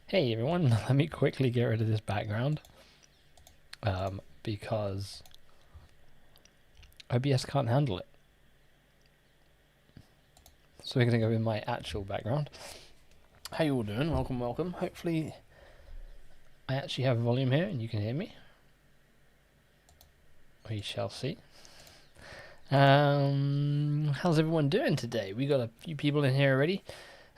Hey everyone, let me quickly get rid of this background because OBS can't handle it. So we're going to go with my actual background. How you all doing? Welcome, welcome. Hopefully I actually have volume here and you can hear me. We shall see. How's everyone doing today? We got a few people in here already.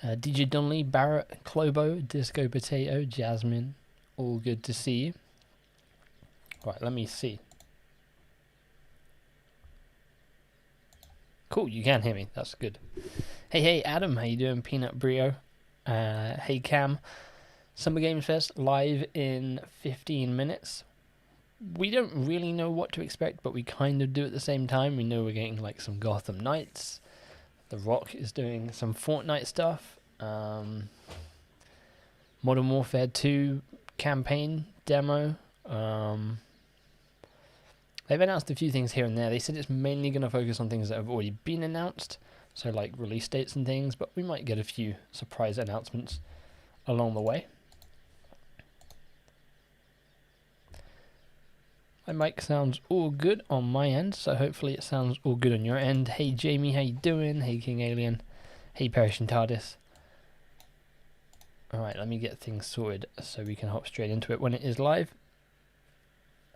DJ Donnelly, Barrett, Clobo, Disco Potato, Jasmine. All good to see you. Right, let me see. Cool, you can hear me. That's good. Hey, Adam, how you doing? Peanut Brio. Hey, Cam. Summer Games Fest live in 15 minutes. We don't really know what to expect, but we kind of do at the same time. We know we're getting like some Gotham Knights. The Rock is doing some Fortnite stuff. Modern Warfare 2 campaign demo. They've announced a few things here and there. They said it's mainly going to focus on things that have already been announced, so like release dates and things, but we might get a few surprise announcements along the way. My mic sounds all good on my end, so hopefully it sounds all good on your end. Hey Jamie, how you doing? Hey King Alien. Hey Perish and TARDIS. Alright, let me get things sorted so we can hop straight into it when it is live.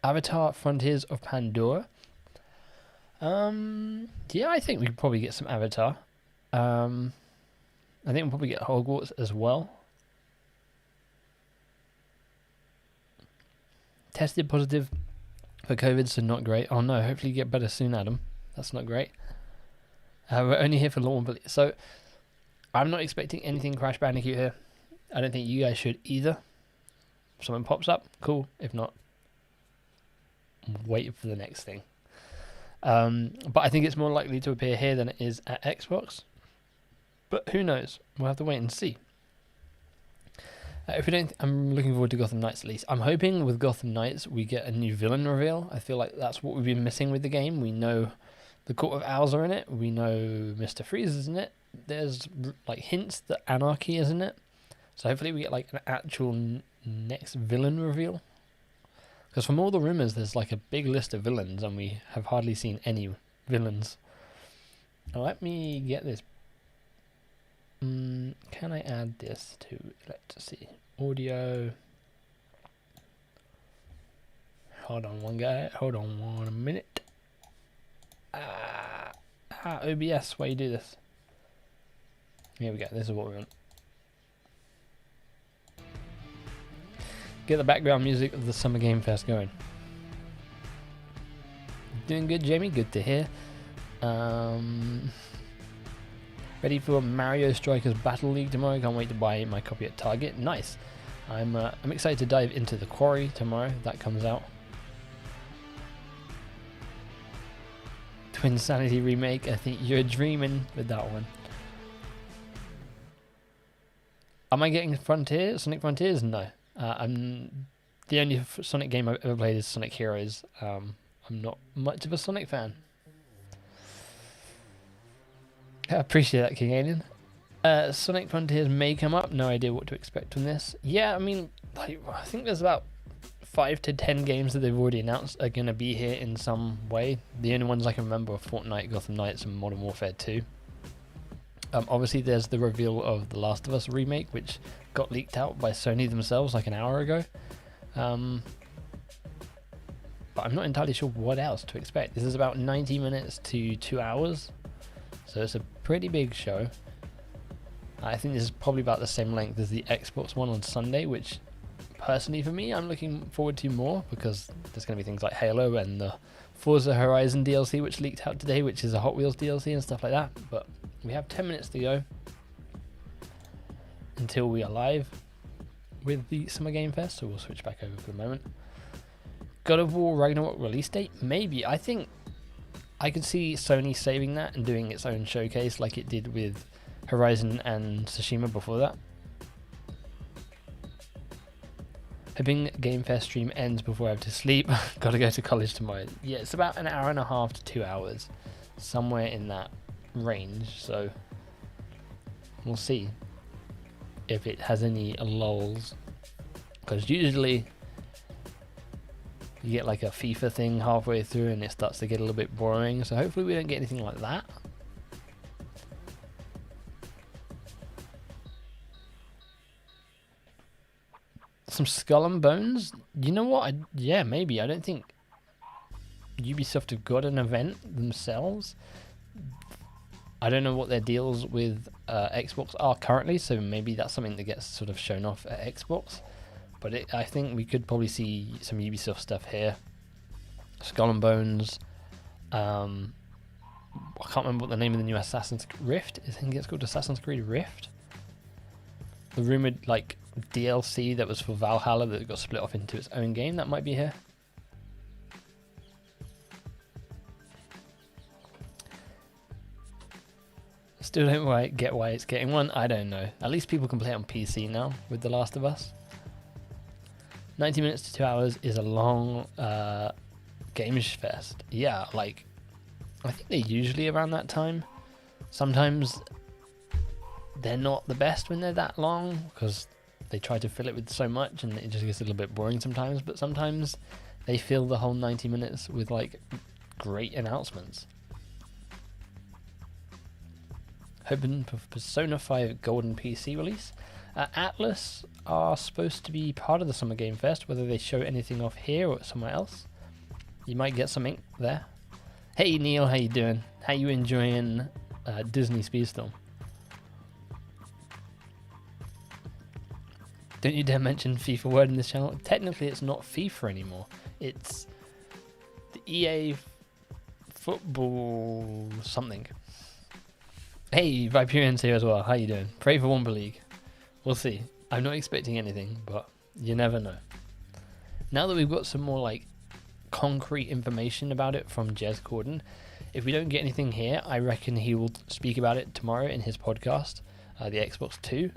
Avatar Frontiers of Pandora. Yeah, I think we could probably get some Avatar. I think we'll probably get Hogwarts as well. Tested positive for COVID, so not great. Oh no, hopefully you get better soon, Adam. That's not great. We're only here for lawn, so I'm not expecting anything Crash Bandicoot here. I don't think you guys should either. If something pops up, cool. If not, wait for the next thing. But I think it's more likely to appear here than it is at Xbox. But who knows? We'll have to wait and see. If we don't, I'm looking forward to Gotham Knights at least. I'm hoping with Gotham Knights we get a new villain reveal. I feel like that's what we've been missing with the game. We know the Court of Owls are in it. We know Mr. Freeze is in it. There's like hints that Anarchy is in it. So hopefully we get like an actual next villain reveal. Because from all the rumours there's like a big list of villains and we have hardly seen any villains. Now let me get this. Can I add this to, let's see, audio. Hold on one guy, hold on 1 minute. OBS, why you do this? Here we go, this is what we want. Get the background music of the Summer Game Fest going. Doing good, Jamie, good to hear. Ready for Mario Strikers Battle League tomorrow. Can't wait to buy my copy at Target. Nice. I'm excited to dive into The Quarry tomorrow. That comes out. Twin Sanity remake. I think you're dreaming with that one. Am I getting Frontiers? Sonic Frontiers? No. The only Sonic game I've ever played is Sonic Heroes. I'm not much of a Sonic fan. I appreciate that, King Alien. Sonic Frontiers may come up. No idea what to expect from this. Yeah, I mean, like, I think there's about 5 to 10 games that they've already announced are going to be here in some way. The only ones I can remember are Fortnite, Gotham Knights, and Modern Warfare 2. Obviously, there's the reveal of The Last of Us remake, which got leaked out by Sony themselves like an hour ago. But I'm not entirely sure what else to expect. This is about 90 minutes to 2 hours. So it's a pretty big show. I think this is probably about the same length as the Xbox one on Sunday, which personally for me I'm looking forward to more because there's going to be things like Halo and the Forza Horizon DLC which leaked out today, which is a Hot Wheels DLC and stuff like that. But we have 10 minutes to go until we are live with the Summer Game Fest, so we'll switch back over for a moment. God of War Ragnarok release date? Maybe. I think I could see Sony saving that and doing its own showcase like it did with Horizon and Tsushima before that. Hoping Game Fest stream ends before I have to sleep. Gotta go to college tomorrow. Yeah, it's about an hour and a half to 2 hours. Somewhere in that range, so we'll see if it has any lulls Because usually you get like a FIFA thing halfway through and it starts to get a little bit boring. So hopefully we don't get anything like that. Some Skull and Bones? You know what? Yeah, maybe. I don't think Ubisoft have got an event themselves. I don't know what their deals with Xbox are currently, so maybe that's something that gets sort of shown off at Xbox. But I think we could probably see some Ubisoft stuff here. Skull and Bones. I can't remember what the name of the new Assassin's Rift. I think it's called Assassin's Creed Rift. The rumored like DLC that was for Valhalla that got split off into its own game, that might be here. Still don't get why it's getting one. I don't know. At least people can play it on PC now with The Last of Us. 90 minutes to 2 hours is a long games fest. Yeah, like I think they're usually around that time. Sometimes they're not the best when they're that long because they try to fill it with so much and it just gets a little bit boring sometimes. But sometimes they fill the whole 90 minutes with like great announcements. Hoping for Persona 5 Golden PC release. Atlas are supposed to be part of the Summer Game Fest, whether they show anything off here or somewhere else. You might get something there. Hey Neil, how you doing? How you enjoying Disney Speedstorm? Don't you dare mention FIFA word in this channel. Technically it's not FIFA anymore. It's the EA football something. Hey, Viperian's here as well. How you doing? Pray for Womber League. We'll see. I'm not expecting anything, but you never know. Now that we've got some more like concrete information about it from Jez Corden, if we don't get anything here, I reckon he will speak about it tomorrow in his podcast, the Xbox 2.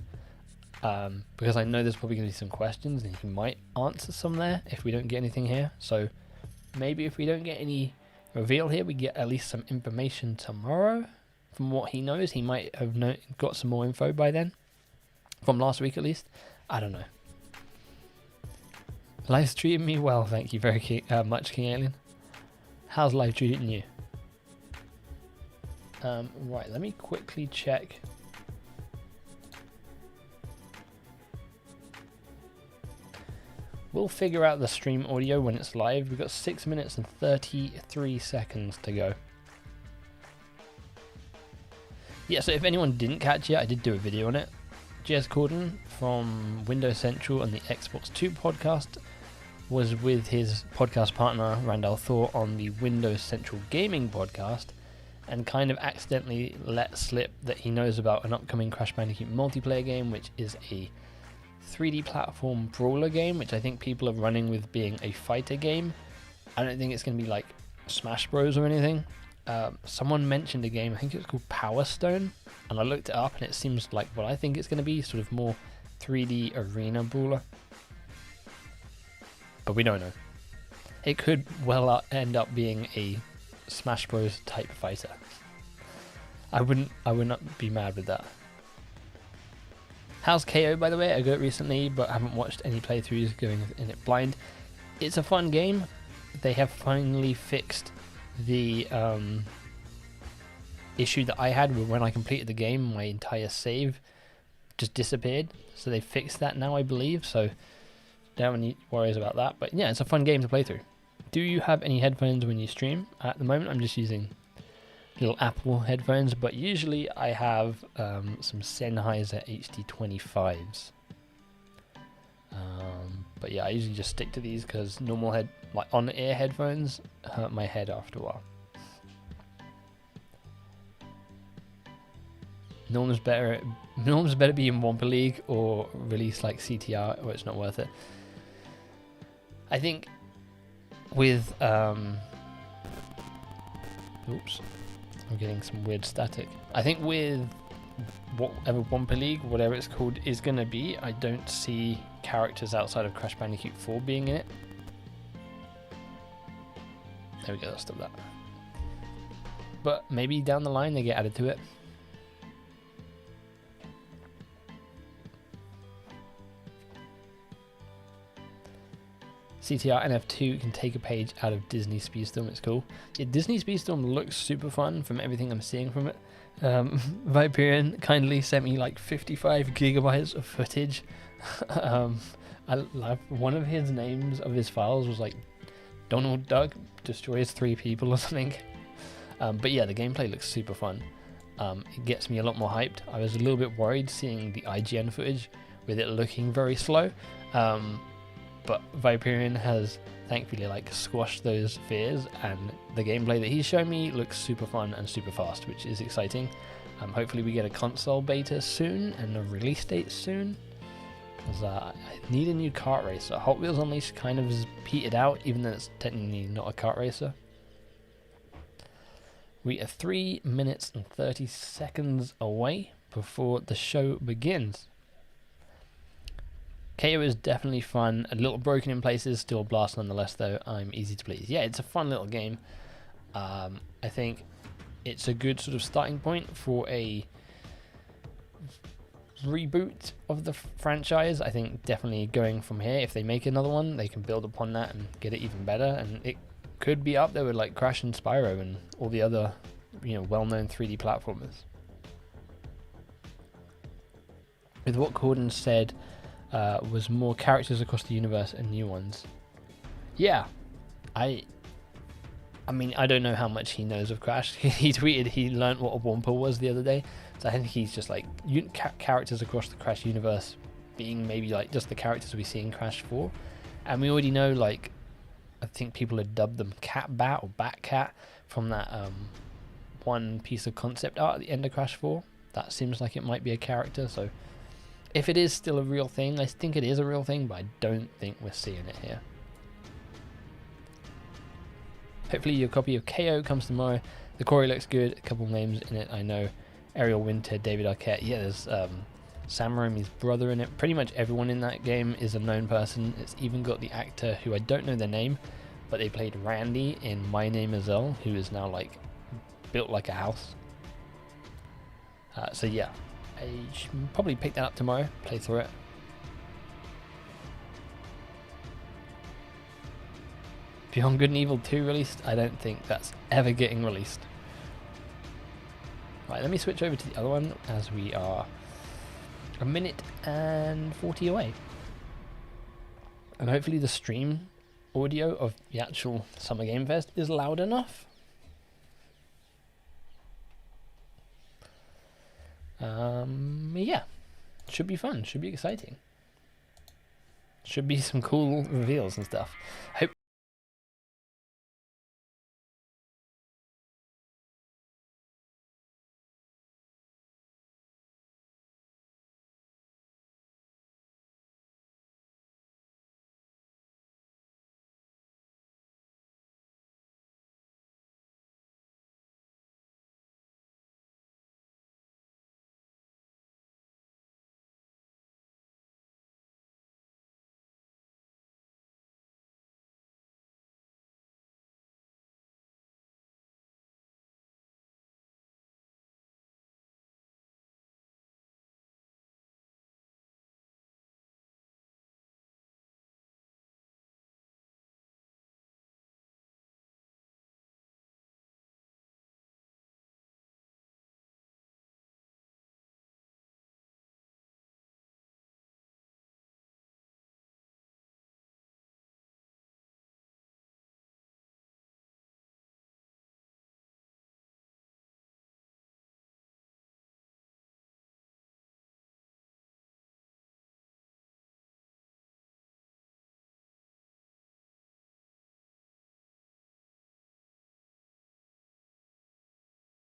Because I know there's probably going to be some questions and he might answer some there if we don't get anything here. So maybe if we don't get any reveal here, we get at least some information tomorrow. From what he knows, he might have got some more info by then. From last week at least. I don't know. Live treating me well, thank you very much, King Alien. How's live treating you? Right, let me quickly check. We'll figure out the stream audio when it's live. We've got 6 minutes and 33 seconds to go. Yeah, so if anyone didn't catch it, I did do a video on it. Jez Corden from Windows Central and the Xbox 2 podcast was with his podcast partner Randall Thor on the Windows Central Gaming podcast and kind of accidentally let slip that he knows about an upcoming Crash Bandicoot multiplayer game, which is a 3D platform brawler game, which I think people are running with being a fighter game. I don't think it's going to be like Smash Bros or anything. Someone mentioned a game, I think it was called Power Stone, and I looked it up and it seems like what I think it's going to be, sort of more 3D arena brawler. But we don't know. It could well end up being a Smash Bros type fighter. I would not be mad with that. How's KO, by the way? I got it recently, but I haven't watched any playthroughs going in it blind. It's a fun game. They have finally fixed the issue that I had when I completed the game. My entire save just disappeared, so they fixed that now, I believe, so don't have any worries about that. But yeah, it's a fun game to play through. Do you have any headphones when you stream? At the moment I'm just using little Apple headphones, but usually I have some Sennheiser HD25s. But yeah, I usually just stick to these because normal like on-ear headphones hurt my head after a while. Norm's better be in Womper League or release like CTR, or it's not worth it. I think with oops, I'm getting some weird static. I think with whatever Womper League, whatever it's called, is going to be, I don't see characters outside of Crash Bandicoot 4 being in it. There we go, I'll stop that. But maybe down the line they get added to it. CTR NF2 can take a page out of Disney Speedstorm. It's cool. Yeah, Disney Speedstorm looks super fun from everything I'm seeing from it. Viperian kindly sent me like 55 gigabytes of footage. I love one of his names of his files was like Donald Duck destroys 3 people or something. But yeah, the gameplay looks super fun. It gets me a lot more hyped. I was a little bit worried seeing the IGN footage with it looking very slow. But Viperian has thankfully like squashed those fears, and the gameplay that he's shown me looks super fun and super fast, which is exciting. Hopefully we get a console beta soon and a release date soon, because I need a new kart racer. Hot Wheels Unleashed kind of is petered out, even though it's technically not a kart racer. We are 3 minutes and 30 seconds away before the show begins. KO is definitely fun, a little broken in places, still a blast nonetheless though. I'm easy to please. Yeah, it's a fun little game. I think it's a good sort of starting point for a reboot of the franchise. I think definitely going from here, if they make another one, they can build upon that and get it even better, and it could be up there with like Crash and Spyro and all the other, you know, well-known 3D platformers. With what Corden said, was more characters across the universe and new ones. Yeah, I mean, I don't know how much he knows of Crash. He tweeted he learned what a Wampa was the other day, so I think he's just like characters across the Crash universe being maybe like just the characters we see in Crash 4, and we already know, like, I think people had dubbed them Cat Bat or Bat Cat from that one piece of concept art at the end of Crash 4. That seems like it might be a character, so if it is still a real thing, I think it is a real thing, but I don't think we're seeing it here. Hopefully your copy of KO comes tomorrow. The Corey looks good, a couple names in it I know. Ariel Winter, David Arquette, yeah, there's Sam Raimi's brother in it. Pretty much everyone in that game is a known person. It's even got the actor who I don't know their name, but they played Randy in My Name Is Earl, who is now like built like a house. So yeah, I should probably pick that up tomorrow, play through it. Beyond Good and Evil 2 released? I don't think that's ever getting released. Right, let me switch over to the other one as we are a minute and 40 away. And hopefully the stream audio of the actual Summer Game Fest is loud enough. Yeah, should be fun, should be exciting. Should be some cool reveals and stuff. Hope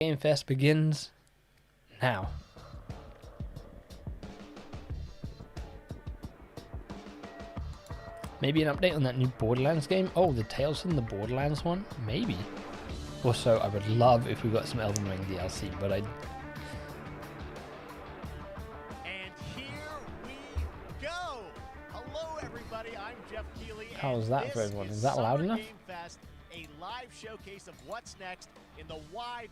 Game Fest begins now. Maybe an update on that new Borderlands game? Oh, the Tales from the Borderlands one? Maybe. Also, I would love if we got some Elden Ring DLC, but And here we go! Hello everybody, I'm Jeff Keighley. How's that for everyone? Is that loud enough? Game Fest, a live showcase of what's next in the wide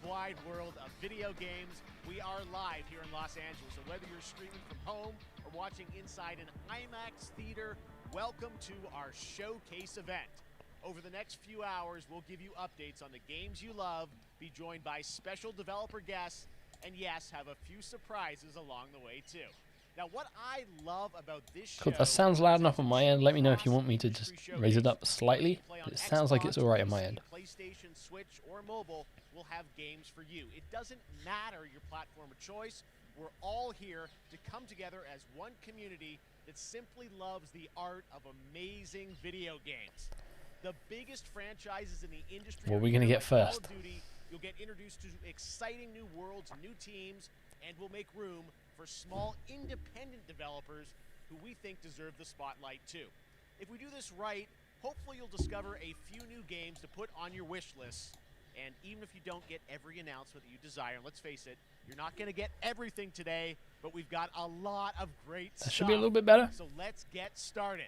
world of video games. We are live here in Los Angeles, so whether you're streaming from home or watching inside an IMAX theater, welcome to our showcase event. Over the next few hours, we'll give you updates on the games you love, be joined by special developer guests, and yes, have a few surprises along the way too. Now, what I love about this show... Cool, that sounds loud enough on my end. Let me know if you want me to just raise it up slightly. It sounds like it's alright on my end. PlayStation, Switch, or mobile will have games for you. It doesn't matter your platform of choice. We're all here to come together as one community that simply loves the art of amazing video games. The biggest franchises in the industry. What are we going to get first? Call of Duty, you'll get introduced to exciting new worlds, new teams, and we'll make room for small independent developers who we think deserve the spotlight too. If we do this right, hopefully you'll discover a few new games to put on your wish list. And even if you don't get every announcement that you desire, and let's face it, you're not going to get everything today, but we've got a lot of great stuff. That should be a little bit better. So let's get started.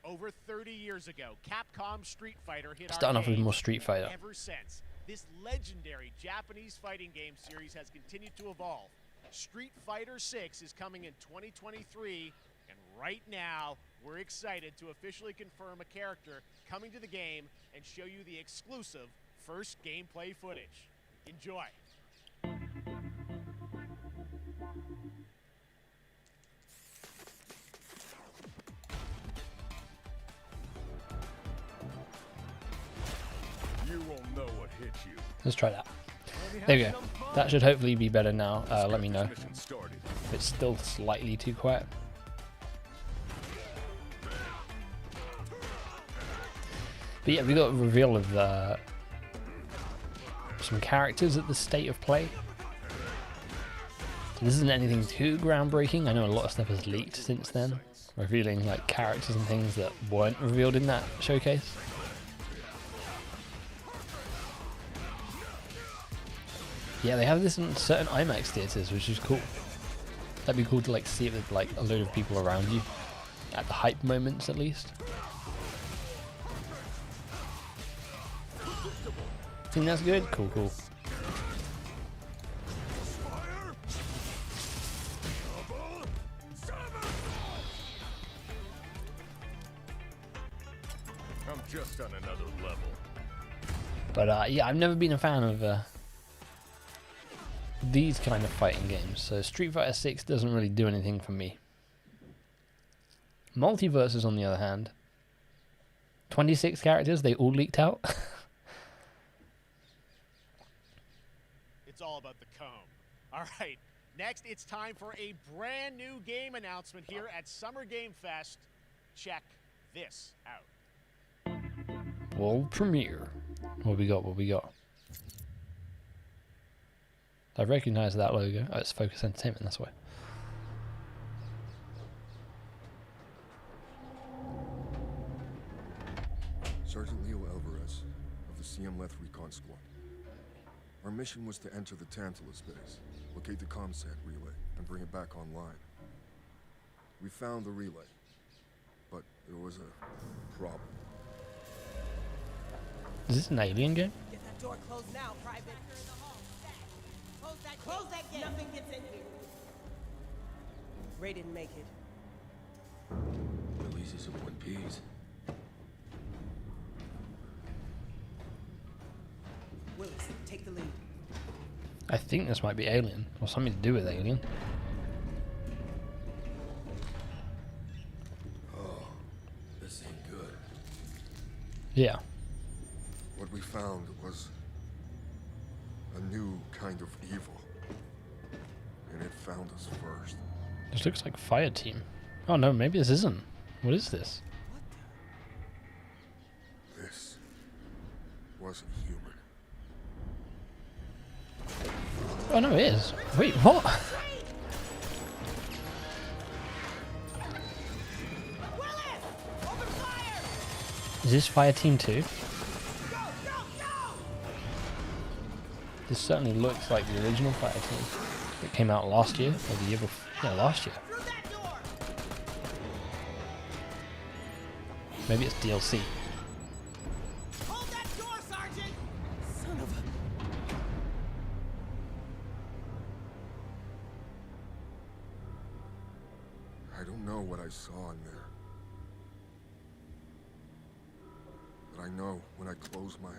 Over 30 years ago, Capcom Street Fighter hit Starting off with arcades, more Street Fighter. and ever since, this legendary Japanese fighting game series has continued to evolve. Street Fighter 6 is coming in 2023, and right now, we're excited to officially confirm a character coming to the game and show you the exclusive first gameplay footage. Enjoy. You won't know what hit you. Let's try that. There we go. That should hopefully be better now. Let me know if it's still slightly too quiet. But yeah, we got a reveal of some characters at the state of play. So this isn't anything too groundbreaking. I know a lot of stuff has leaked since then, revealing like characters and things that weren't revealed in that showcase. Yeah, they have this in certain IMAX theaters, which is cool. That'd be cool to like see it with like a load of people around you, at the hype moments at least. Think that's good? Cool, cool. I'm just on another level. But yeah, I've never been a fan of these kind of fighting games, so Street Fighter 6 doesn't really do anything for me. Multiverses, on the other hand, 26 characters, they all leaked out. It's all about the comb. All right, next it's time for a brand new game announcement here at Summer Game Fest. Check this out. World premiere. What we got? What we got? I recognize that logo. Oh, it's Focus Entertainment, that's why. Sergeant Leo Alvarez of the CM-Leth Recon Squad. Our mission was to enter the Tantalus base, locate the ComSat relay, and bring it back online. We found the relay, but there was a problem. Is this an Alien game? Get that door closed now, Private. Close that gate. Nothing gets in here. Ray didn't make it. Releases of one piece. Willis, take the lead. I think this might be Alien, or something to do with Alien. Oh, this ain't good. Yeah. What we found was a new kind of evil. And it found us first. This looks like Fire Team. Oh no, maybe this isn't. What is this? This wasn't human. Oh no, it is. Wait, what? Is this Fire Team 2? This certainly looks like the original Fire Team that came out last year, or the year before. Yeah, last year. Maybe it's DLC. Hold that door, Sergeant! Son of a... I don't know what I saw in there. I know when I close my eyes,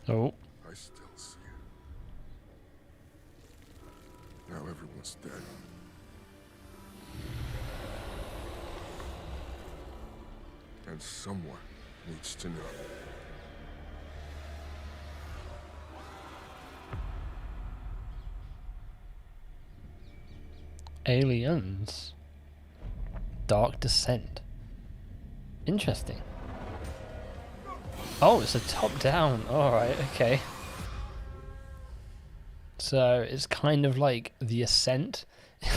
Oh, I still see it. Now everyone's dead. And someone needs to know. Aliens. Dark Descent. Interesting. Oh, it's a top-down. Alright, okay. So it's kind of like the Ascent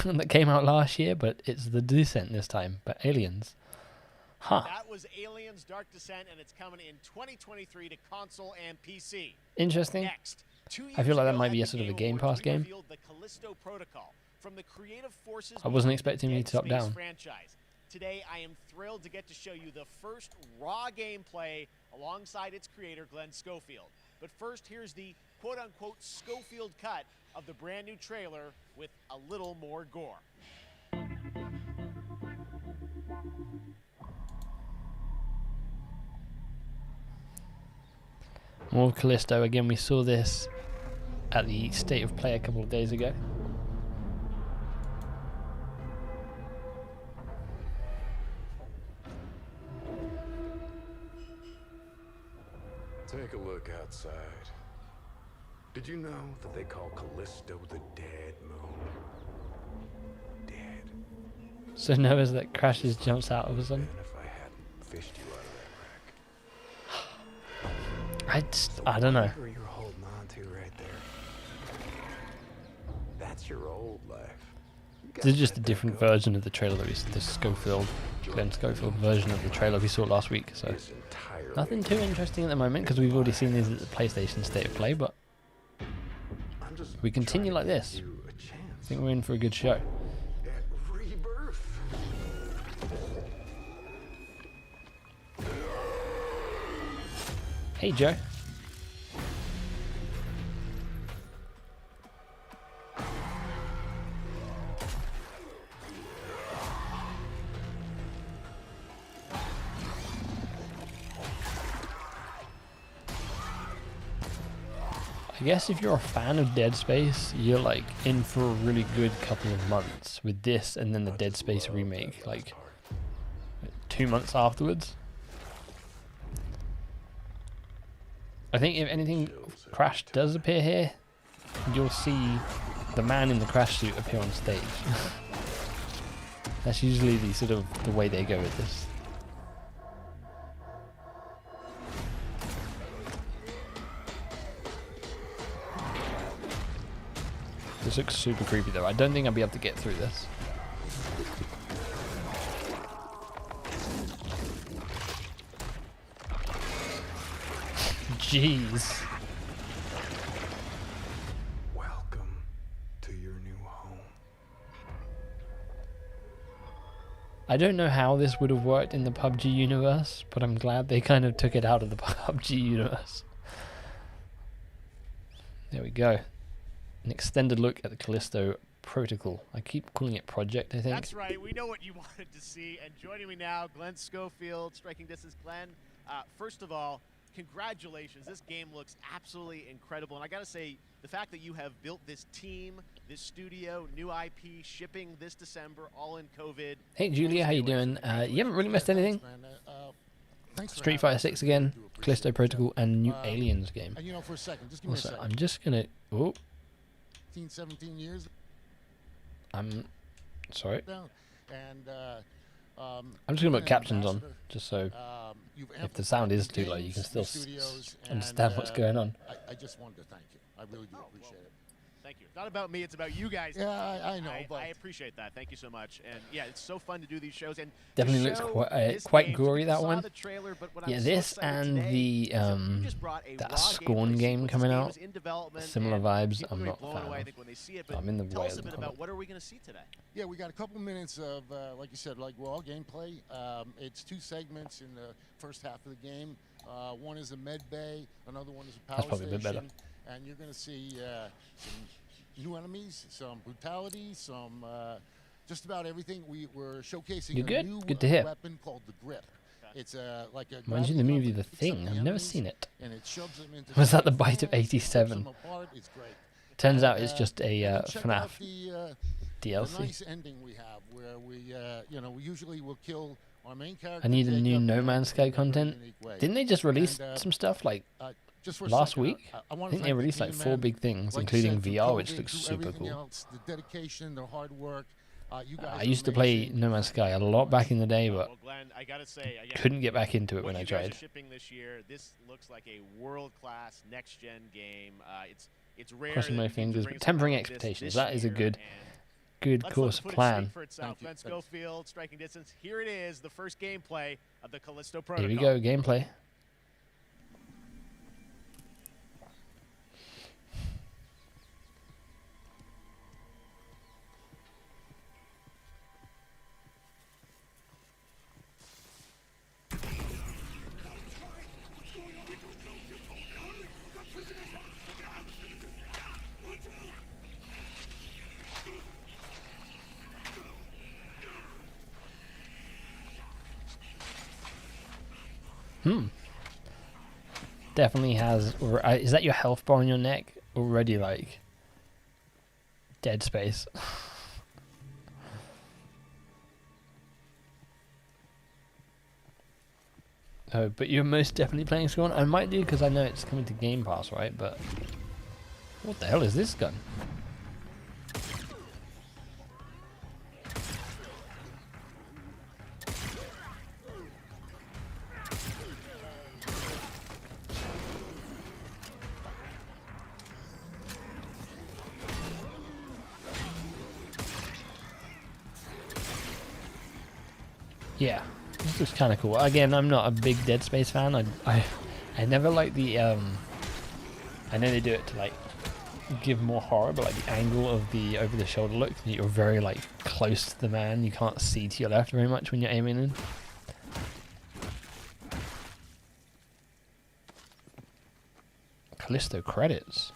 that came out last year, but it's the Descent this time, but aliens. Huh. That was Aliens Dark Descent, and it's coming in 2023 to console and PC. Interesting. Next, 2 years I feel like that ago might at be a the sort of a Game Game Pass Awards, we game. revealed the Callisto Protocol from the creative forces I wasn't behind expecting the me Dead to top Space down. franchise. Today, I am thrilled to get to show you the first raw gameplay alongside its creator, Glenn Schofield. But first, here's the quote-unquote Schofield cut of the brand new trailer with a little more gore. More Callisto. Again, we saw this at the State of Play a couple of days ago. Take a look outside. Did you know that they call Callisto the Dead Moon? Dead. So Noah's that crashes jumps out of a sudden. And if I hadn't fished you out of that wreck. I don't know. Whatever you're holding on to right there. That's your old life. You This is gotta just a let that different go. version of the trailer that we the Schofield, Glenn Schofield version of the trailer we saw last week. So Is entirely nothing too interesting at the moment because we've already seen these at the PlayStation State of Play. But I'm just if we continue trying like to this, give you a I chance think we're in for a good show. at rebirth. Hey Joe. I guess if you're a fan of Dead Space, you're like in for a really good couple of months with this and then the Dead Space remake, like 2 months afterwards. I think if anything, Crash does appear here, you'll see the man in the Crash suit appear on stage. That's usually the sort of the way they go with this. This looks super creepy though. I don't think I'll be able to get through this. Jeez. Welcome to your new home. I don't know how this would have worked in the PUBG universe, but I'm glad they kind of took it out of the PUBG universe. There we go. An extended look at the Callisto Protocol. I keep calling it Project, I think. That's right. We know what you wanted to see. And joining me now, Glenn Schofield, Striking Distance. Glenn, first of all, congratulations. This game looks absolutely incredible. And I got to say, the fact that you have built this team, this studio, new IP, shipping this December, all in COVID. Hey Julia, how you doing? You haven't really missed anything? Street Fighter 6 again, Callisto Protocol, and new Aliens game. And you know, for a second, just give me a Also, second. I'm just gonna... Oh, 15, 17 years I'm... Sorry. down. And I'm just gonna put captions on, just so you've if the sound is too low, you can still understand what's going on. I just wanted to thank you. I really do appreciate it. Thank you. It's not about me. It's about you guys. Yeah, I know, but I appreciate that. Thank you so much. And yeah, it's so fun to do these shows. And Definitely the looks show, quite this game, gory, you that saw one. the trailer, but what Yeah, I'm so this excited and today the is that you just brought a that raw Scorn gameplay game sequence. coming This game out. is in development, Similar and vibes. people I'm are not a blown fan away, I of. think, when they see it. But I'm in the tell way us of a the bit about comment. what are we going to see today. yeah, we got a couple minutes of, like you said, like raw gameplay. It's 2 segments in the first half of the game. One is a med bay, another one is a power That's probably a bit better. station, and you're going to see some new enemies, some brutality, some just about everything. We're showcasing You're a good? new Good to hear. weapon called the Grip. It's like a Reminds you of the gravity movie gun The that picks up Thing. the I've never enemies seen it. And it shoves them into Was that the giant bite of balls, rips 87? them apart. It's great. Turns And, out it's just a and then check out FNAF the DLC. nice ending we have, where we, you know, we usually will kill our main character. I need a Jacob, new in No a Man's Sky very content. unique way. Didn't they just release And, some stuff like just for a last second, week? I I want think to they released like 4 big things, including VR, which looks super cool. Else, the dedication, the hard work. You guys I are used to play amazing. No Man's Sky a lot back in the day, but Well, Glenn, I gotta say, again, couldn't get back into it what when I you guys tried. are shipping this year, this looks like a world-class next-gen game. It's rare. Crossing that my games fingers, bring but tempering something like this expectations. this That is a year, good and let's let course the of footage plan. speak for itself. Glenn Schofield, striking distance. Here it is, the first gameplay of the Callisto Here Protocol. we go, gameplay. Definitely has. Is that your health bar on your neck? Already like Dead Space. Oh, but you're most definitely playing Scorn. I might do because I know it's coming to Game Pass, right? But what the hell is this gun? Yeah, this looks kind of cool. Again, I'm not a big Dead Space fan. I never like the I know they do it to like give more horror, but like the angle of the over the shoulder look, you're very like close to the man. You can't see to your left very much when you're aiming in. Callisto credits.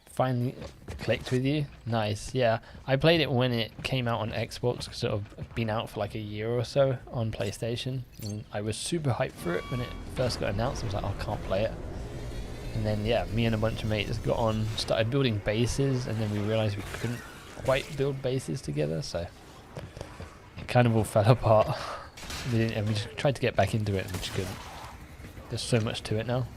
Finally clicked with you. Nice. Yeah, I played it when it came out on Xbox, because it had been out for like a year or so on PlayStation, and I was super hyped for it when it first got announced. I was like, oh, I can't play it. And then yeah, me and a bunch of mates got on, started building bases, and then we realized we couldn't quite build bases together, so it kind of all fell apart. And we just tried to get back into it and we just couldn't. There's so much to it now.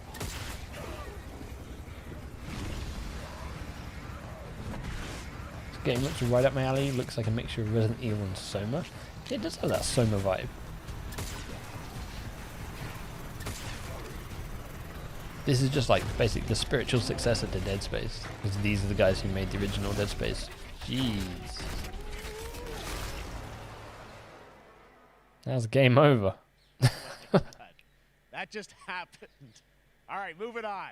Game looks right up my alley. Looks like a mixture of Resident Evil and Soma. Yeah, it does have that Soma vibe. This is just like basically the spiritual successor to Dead Space, because these are the guys who made the original Dead Space. Jeez. That's game over. That just happened. All right, moving on.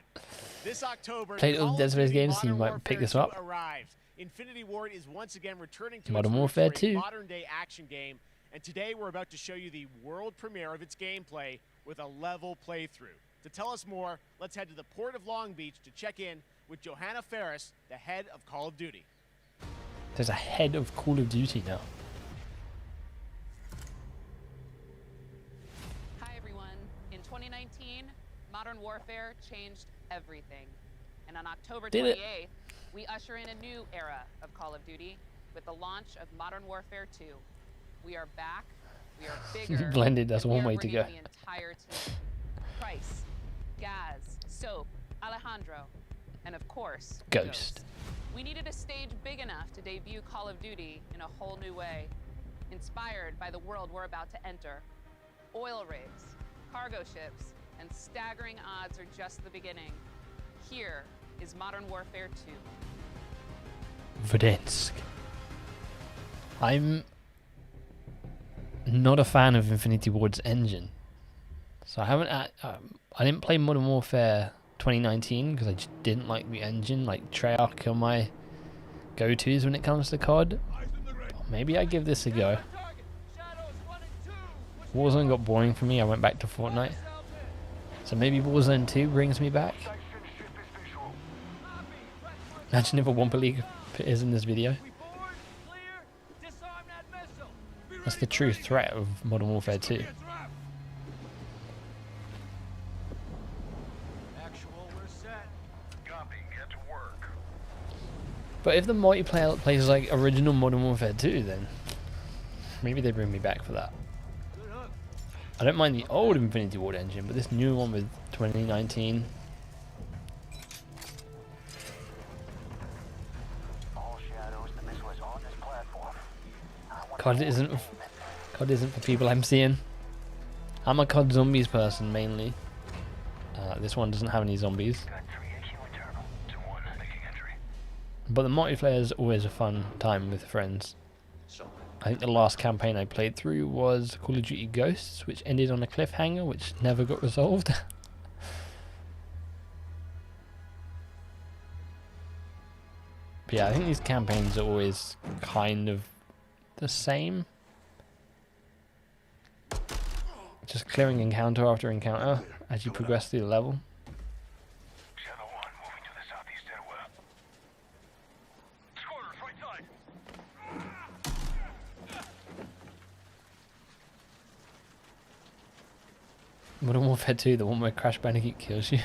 This October, Played all the Dead Space games, so you Modern might pick Warfare this 2 up. arrives. Infinity Ward is once again returning to Modern its roots Warfare for a 2. modern-day action game, and today we're about to show you the world premiere of its gameplay with a level playthrough. To tell us more, let's head to the port of Long Beach to check in with Johanna Ferris, the head of Call of Duty. There's a head of Call of Duty now. Hi everyone. In 2019, Modern Warfare changed everything. And on October Did it? 28th, we usher in a new era of Call of Duty with the launch of Modern Warfare 2. We are back. We are bigger. Blended, that's and we one are way to go. bringing the entire team. Price, Gaz, Soap, Alejandro, and of course, Ghost. We needed a stage big enough to debut Call of Duty in a whole new way, inspired by the world we're about to enter. Oil rigs, cargo ships, and staggering odds are just the beginning. Here is Modern Warfare 2. Verdansk. I'm not a fan of Infinity Ward's engine, so I haven't. I didn't play Modern Warfare 2019 because I just didn't like the engine. Like Treyarch are my go-tos when it comes to COD. Maybe I give this a go. Warzone got boring for me. I went back to Fortnite, so maybe Warzone 2 brings me back. Imagine if a Wumpa League appears in this video. We board, clear, disarm that missile. Be That's ready the for true anything. threat of Modern Warfare 2. It's wrapped. Actual, we're set. Copy, get to work. But if the multiplayer plays like original Modern Warfare 2, then maybe they bring me back for that. Good hook. I don't mind the old Infinity Ward engine, but this new one with 2019. All shadows, the missile is on this platform. COD isn't for people I'm seeing. I'm a COD zombies person mainly. This one doesn't have any zombies. Got 3 AQ internal. 2-1, making entry. But the multiplayer is always a fun time with friends. I think the last campaign I played through was Call of Duty Ghosts, which ended on a cliffhanger, which never got resolved. But yeah, I think these campaigns are always kind of the same. Just clearing encounter after encounter as you progress through the level. Shadow 1, moving to the southeast stairwell. Squatters, right side. Modern Warfare 2, the one where Crash Bandicoot kills you.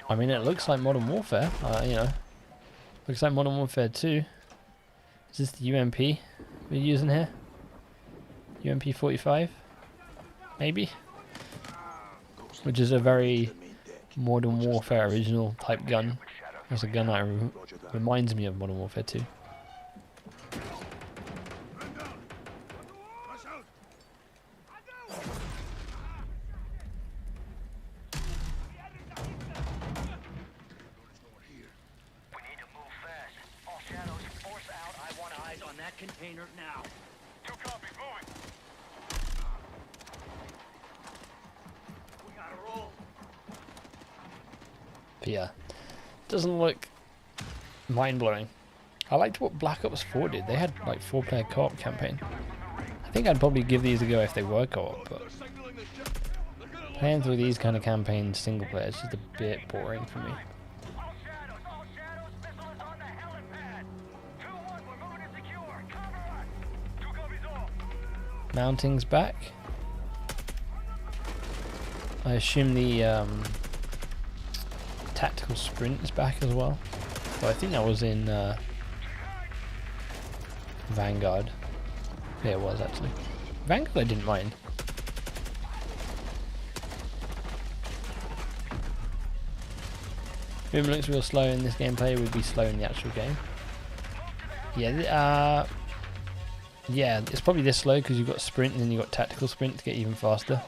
I mean, it looks like Modern Warfare, you know. Looks like Modern Warfare 2. Is this the UMP we're using here? UMP 45? Maybe? Which is a very Modern Warfare original type gun. That's a gun that reminds me of Modern Warfare 2. Container now. 2 copies, moving. We gotta roll. But yeah, doesn't look mind-blowing. I liked what Black Ops 4 did. They had like 4-player co-op campaign. I think I'd probably give these a go if they were co-op, but playing through these kind of campaigns single player is just a bit boring for me. All shadows, missile is on the helipad. 2-1, we're moving to secure. Cover us. 2 copies all. Mounting's back. I assume the tactical sprint is back as well. But I think that was in Vanguard. Yeah, it was actually. Vanguard I didn't mind. Movement looks real slow in this gameplay, would be slow in the actual game. Yeah, yeah, it's probably this slow because you've got sprint and then you've got tactical sprint to get even faster.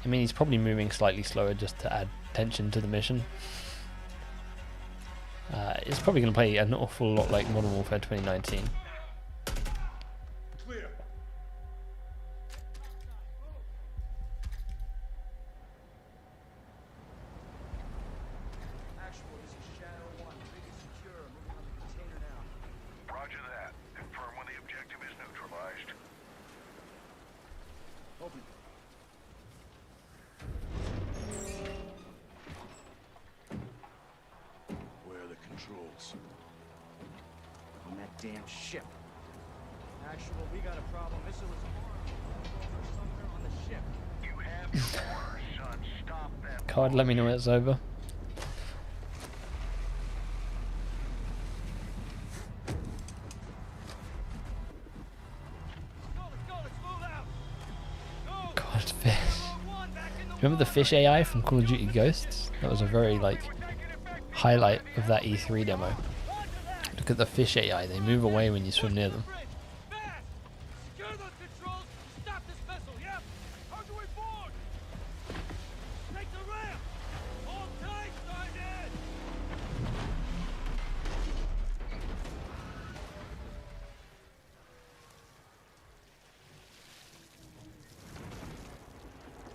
I mean, he's probably moving slightly slower just to add tension to the mission. It's probably going to play an awful lot like Modern Warfare 2019. Clear. Actual, this is Shadow 1. Big is secure. Moving on the container now. Roger that. Confirm when the objective is neutralized. Open. Where are the controls? On that damn ship. Actual, we got a problem. Missile is somewhere on the ship. You have your orders, son. Stop that. God, let me know when it's over. Let's move out. Go. God, fish. One back in the Remember the fish AI from Call of Duty Ghosts? That was a very, like, highlight of that E3 demo. Look at the fish AI, they move away when you swim near them. Fast. Secure those controls. Stop this vessel. Yep. How do we board? Take the ramp. Hold tight, Sergeant.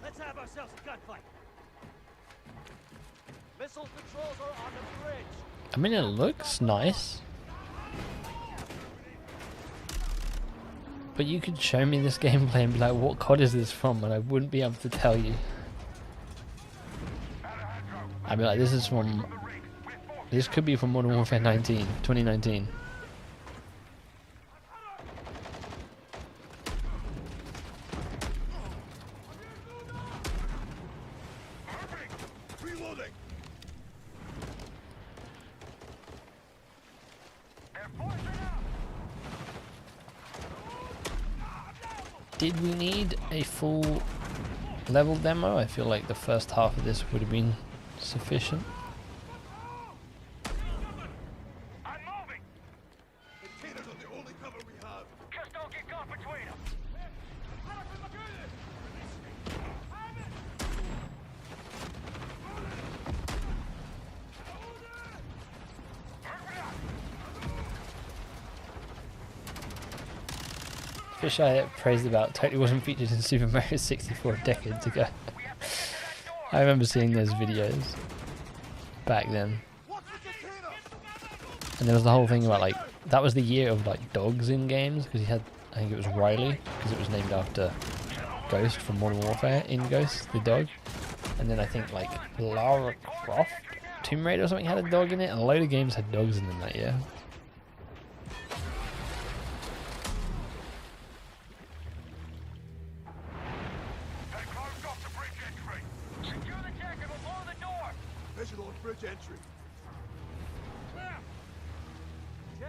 Let's have ourselves a gunfight. Vessel controls are on the bridge. I mean, it looks nice. But you could show me this gameplay and be like, what COD is this from? And I wouldn't be able to tell you. I'd be like, this is from... This could be from Modern Warfare 2019. Did we need a full level demo? I feel like the first half of this would have been sufficient. I'm moving. Containers are the only cover we have. Just don't get caught between them. Fish I praised about totally wasn't featured in Super Mario 64 decades ago. I remember seeing those videos back then. And there was the whole thing about like, that was the year of like dogs in games, because he had, I think it was Riley, because it was named after Ghost from Modern Warfare, in Ghost, the dog. And then I think like Lara Croft, Tomb Raider or something had a dog in it, and a load of games had dogs in them that year.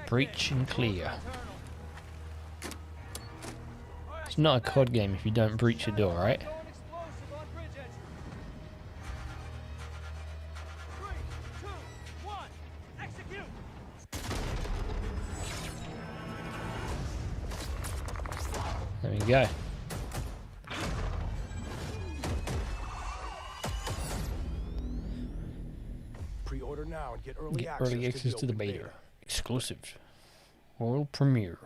Breach and clear. It's not a COD game if you don't breach a door, right? There we go. Pre-order now and get early Get early access to the beta. Exclusive. World premiere.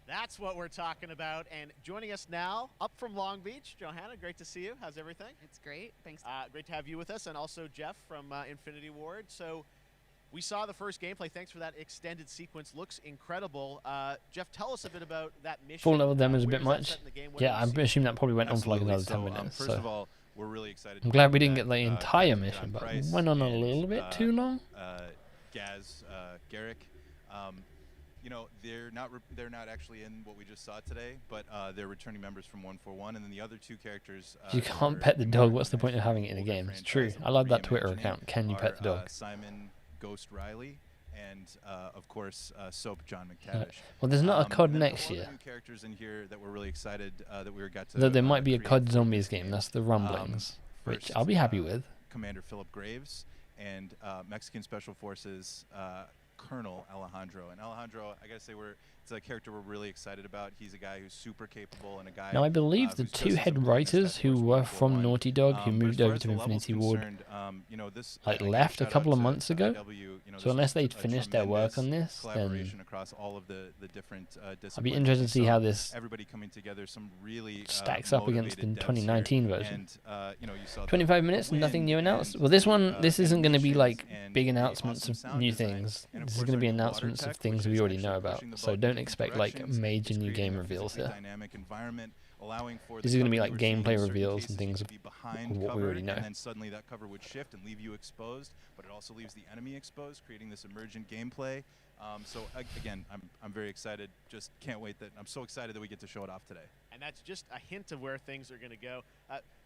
That's what we're talking about. And joining us now, up from Long Beach, Johanna, great to see you. How's everything? It's great. Thanks. Great to have you with us, and also Jeff from Infinity Ward. So we saw the first gameplay. Thanks for that extended sequence. Looks incredible. Jeff, tell us a bit about that mission. Full level demo is a Where bit does that much. set in the game? What Yeah, do you I'm see? assuming that probably went on for like another 10 So, minutes. first of all, we're really excited. I'm glad we didn't that, get the entire mission, but Price went on a and, little bit too long. Gaz, Garrick, you know, they're not actually in what we just saw today, but they're returning members from 141, and then the other two characters. You can't pet the dog. What's the point of having it in a game? It's true. I love that Twitter account. Can you pet the dog? Simon Ghost Riley, and of course Soap John McTavish. Well, there's not a COD and next a lot year. of new characters in here that we're really excited that we got to. Though there might be a create COD for Zombies this game. That's the rumblings, which first, I'll be happy with. Commander Philip Graves and Mexican Special Forces Colonel Alejandro. And Alejandro, I gotta say, it's a character we're really excited about. He's a guy who's super capable and a guy. Now, I believe the who's just two as head important as writers that who first were 141. from Naughty Dog, who But as moved far over as to the level's Infinity Ward, concerned, you know, this, like I give left a shout couple out of to months ago. IW, you know, So there's unless just they'd a finished their work on this, collaboration then across all of the different I'd be disciplines. interested to see So how this everybody coming together, some really stacks up against the motivated devs 2019 here. version. And, you know, you saw the 25 minutes, win nothing new announced. and Well, this one, the, this isn't going to be like animations big and the announcements awesome of sound new design. things. And of This is course going to be our new water announcements of tech, things which we is already actually know about. pushing the So boat don't into expect like directions. major It's new creating game a reveals physically here. dynamic environment, allowing for These the are going to be cover like you were seeing in gameplay certain reveals cases and things to of be behind what we cover, already know. and then suddenly that cover would shift and leave you exposed, but it also leaves the enemy exposed, creating this emergent gameplay. So again, I'm very excited. Just can't wait that I'm so excited that we get to show it off today. And that's just a hint of where things are going to go.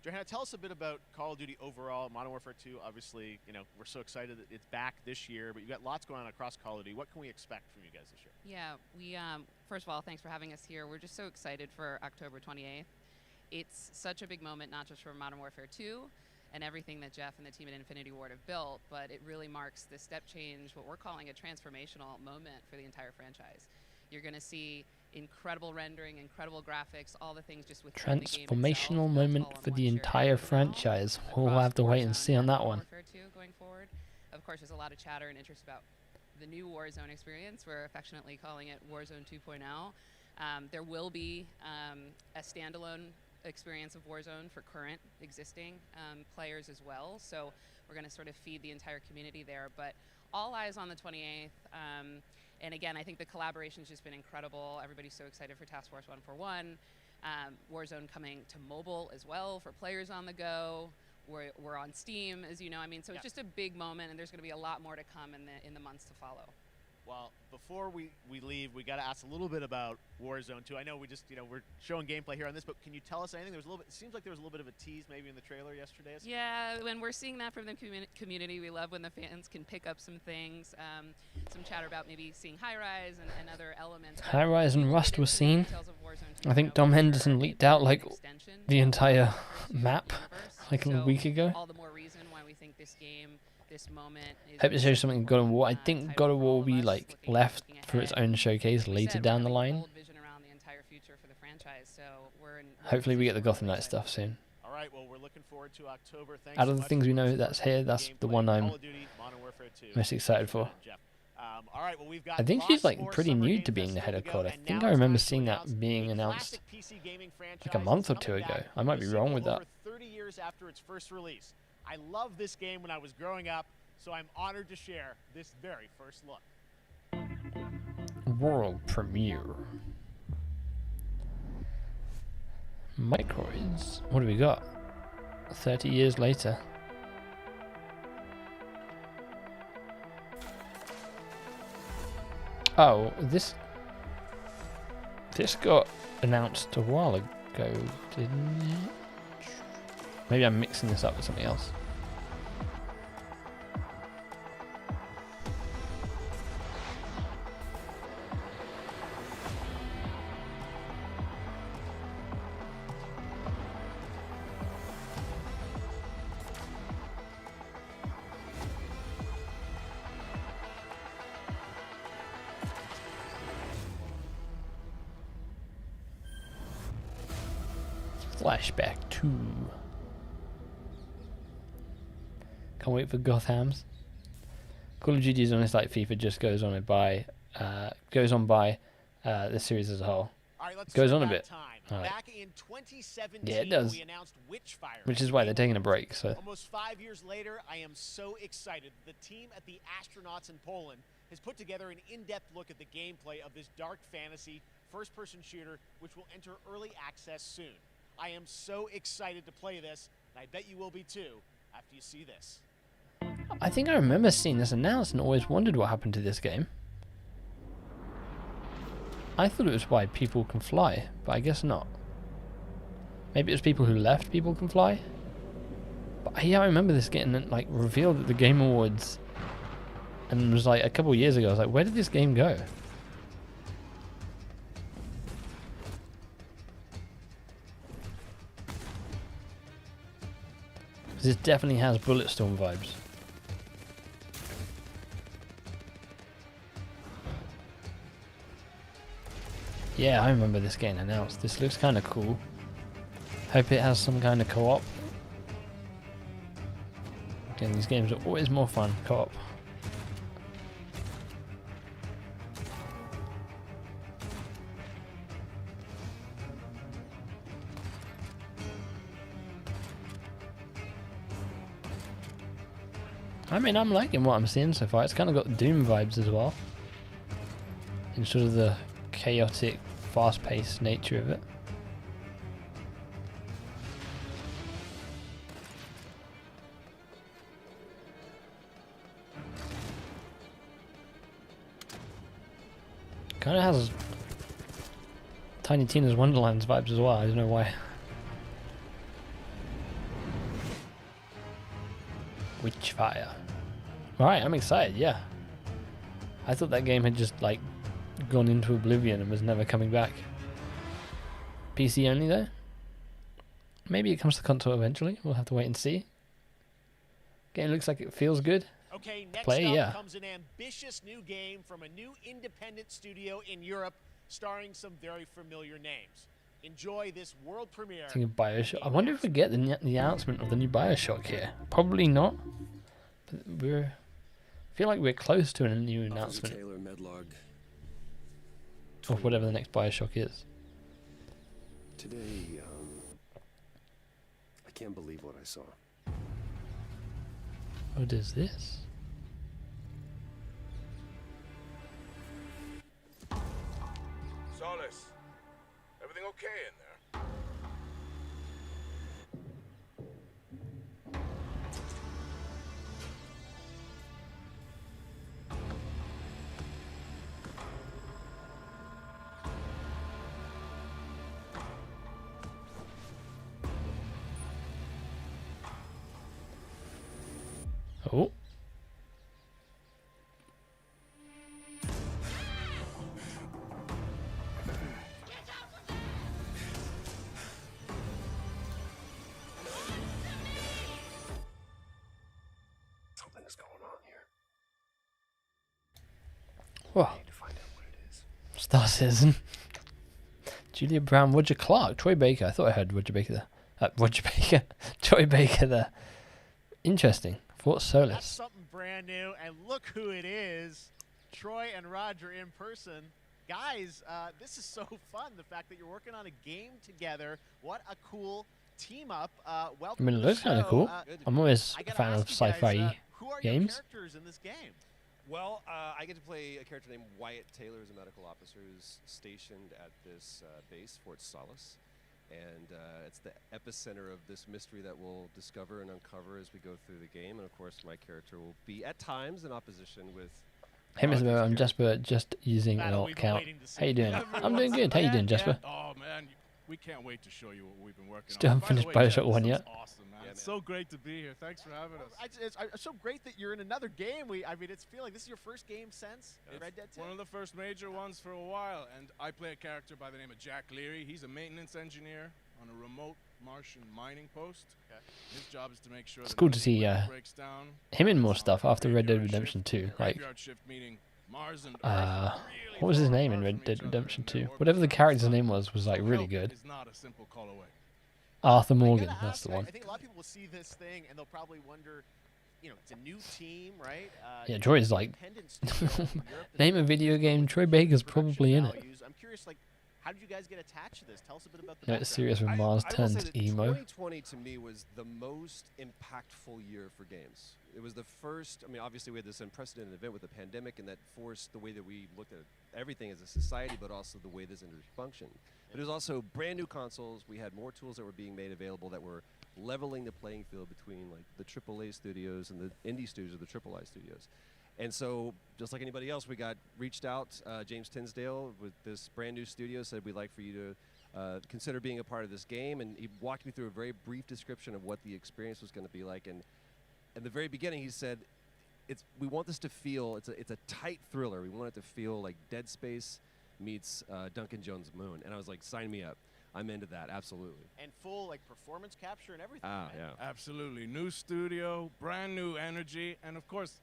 Johanna, tell us a bit about Call of Duty overall. Modern Warfare 2, obviously, you know, we're so excited that it's back this year, but you've got lots going on across Call of Duty. What can we expect from you guys this year? Yeah, we first of all, thanks for having us here. We're just so excited for October 28th. It's such a big moment, not just for Modern Warfare 2 and everything that Jeff and the team at Infinity Ward have built, but it really marks the step change, what we're calling a transformational moment for the entire franchise. You're going to see incredible rendering, incredible graphics, all the things just within the game Transformational itself, moment all on for one the shared entire environment franchise. We'll across have to wait and Warzone see on that one. Warfare 2 going forward. Of course, there's a lot of chatter and interest about the new Warzone experience. We're affectionately calling it Warzone 2.0. There will be a standalone experience of Warzone for current existing players as well. So we're going to sort of feed the entire community there. But all eyes on the 28th. And again, I think the collaboration's just been incredible. Everybody's so excited for Task Force 141. Warzone coming to mobile as well for players on the go. We're on Steam, as you know. I mean, so it's just a big moment, and there's going to be a lot more to come in the months to follow. Well, before we leave, we got to ask a little bit about Warzone 2. I know we just, we're showing gameplay here on this, but can you tell us anything? There was a little bit. It seems like there was a little bit of a tease maybe in the trailer yesterday. Yeah, when we're seeing that from the community, we love when the fans can pick up some things. Some chatter about maybe seeing High Rise and other elements. High Rise and Rust was seen. I think Dom Henderson leaked out like the entire map like a week ago. All the more reason why we think this game, this moment is Hope to show something in God of War. I think God of War will be like left for its own showcase later down the line. Hopefully we get the Gotham Knights stuff soon. All right, well, we're looking forward to October. Thanks Out of the things we know that's here, that's the one I'm most excited for. All right, well, we've got I think she's like pretty new to being the head of COD. I think I remember seeing that being announced like a month or two ago. I might be wrong with that. 30 years after its first release. I loved this game when I was growing up, so I'm honored to share this very first look. World premiere. Microids. What do we got? 30 years later. Oh, this got announced a while ago, didn't it? Maybe I'm mixing this up with something else. Flashback 2. Can't wait for Gotham's. Call of Duty is honest like FIFA just goes on by the series as a whole. All right, let's goes turn on a back bit. time. Right. Back in 2017, Yeah, it does. we announced Witchfire. Which is why they're taking a break. So Almost 5 years later, I am so excited. The team at the Astronauts in Poland has put together an in-depth look at the gameplay of this dark fantasy first-person shooter, which will enter early access soon. I am so excited to play this, and I bet you will be too after you see this. I think I remember seeing this announced and always wondered what happened to this game. I thought it was why People Can Fly, but I guess not. Maybe it was people who left People Can Fly. But yeah, I remember this getting like revealed at the Game Awards, and it was like a couple years ago. I was like, where did this game go? This definitely has Bulletstorm vibes. Yeah, I remember this getting announced. This looks kind of cool. Hope it has some kind of co-op. Again, these games are always more fun co-op. I mean, I'm liking what I'm seeing so far. It's kind of got Doom vibes as well. In sort of the chaotic, fast-paced nature of it. Kind of has Tiny Tina's Wonderlands vibes as well. I don't know why. Witchfire. Alright, I'm excited, yeah. I thought that game had just like gone into oblivion and was never coming back. PC only though? Maybe it comes to console eventually. We'll have to wait and see. Game looks like it feels good. Okay, next Play, up yeah. comes an ambitious new game from a new independent studio in Europe, starring some very familiar names. Enjoy this world premiere. Think of BioShock. I wonder if we get the announcement of the new BioShock here. Probably not. But I feel like we're close to a new announcement Taylor, Medlog. of whatever the next BioShock is. Today, can't believe what I saw. What is this? Solis, everything okay in there? Oh. Something's going on here. Whoa. I need to find out what it is. Star Citizen. Julia Brown, Roger Clark, Troy Baker. I thought I heard Roger Baker there. Roger Baker. Troy Baker there. Interesting. Fort Solis. That's something brand new, and look who it is. Troy and Roger in person. Guys, this is so fun. The fact that you're working on a game together. What a cool team up. I Welcome mean, it to the looks kind of show. cool. I'm always I a gotta fan of ask you guys, sci-fi who are your games. characters in this game? Well, I get to play a character named Wyatt Taylor, who's a medical officer who's stationed at this base, Fort Solis. And it's the epicenter of this mystery that we'll discover and uncover as we go through the game. And of course, my character will be at times in opposition with. Hey, MisterBo, I'm Jasper, just using an alt account. How you doing? I'm doing good. How you doing, Jasper? Oh man, we can't wait to show you what we've been working Still on. haven't finished Bioshock 1 yet. Awesome, man. It's so great to be here. Thanks for having us. It's so great that you're in another game. I mean, it's feeling this is your first game since Red Dead 2. One of the first major ones for a while, and I play a character by the name of Jack Leary. He's a maintenance engineer on a remote Martian mining post. Okay. His job is to make sure It's cool to see breaks down. him in more stuff after Red Dead Redemption 2. Like, Shift, meaning Mars and what was his name in Red Dead Redemption 2? Whatever the character's name was like really good. Is not a simple call away. Arthur Morgan, that's the one. I think a lot of people will see this thing and they'll probably wonder, you know, it's a new team, right? Yeah, Troy's like, name a video game, Troy Baker's probably in it. I'm curious, like, how did you guys get attached to this? Tell us a bit about the No, it's serious when Mars turns emo. 2020 to me was the most impactful year for games. It was the first, I mean, obviously we had this unprecedented event with the pandemic, and that forced the way that we looked at everything as a society, but also the way this industry functioned. But it was also brand new consoles. We had more tools that were being made available that were leveling the playing field between like the AAA studios and the indie studios or the AAA studios. And so, just like anybody else, we got reached out. James Tinsdale with this brand new studio said we'd like for you to consider being a part of this game, and he walked me through a very brief description of what the experience was going to be like. And in the very beginning, he said, we want this to feel, it's a tight thriller. We want it to feel like Dead Space meets Duncan Jones' Moon. And I was like, sign me up. I'm into that, absolutely. And full like performance capture and everything. Yeah. Absolutely. New studio, brand new energy, and of course,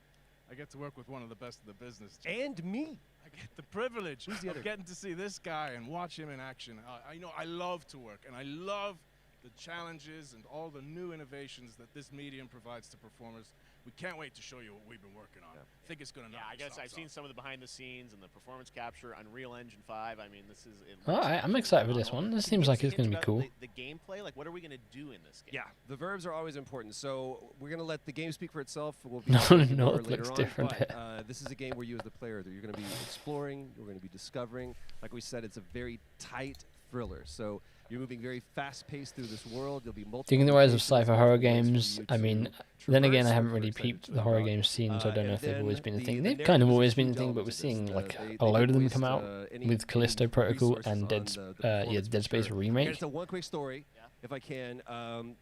I get to work with one of the best of the business. And me. I get the privilege of getting to see this guy and watch him in action. I love to work, and I love the challenges and all the new innovations that this medium provides to performers. We can't wait to show you what we've been working on. I think it's going to. Yeah, I guess I've seen some of the behind the scenes and the performance capture, Unreal Engine 5. I mean, this is. Alright, I'm excited for this one. This seems like it's going to be cool. The gameplay, like, what are we going to do in this game? Yeah, the verbs are always important. So we're going to let the game speak for itself. We'll be No, later it looks on, different. But, this is a game where you as the player, that you're going to be exploring, you're going to be discovering. Like we said, it's a very tight thriller. So you're moving very fast-paced through this world. There'll be multiple. Digging the rise of sci-fi horror games. I mean, then again, I haven't really peeped the horror game scene, so I don't know if they've always been a thing. They've kind of always been a thing, but we're seeing like a load of them come out with Callisto Protocol and Dead Space remake. It's a one quick story, if I can.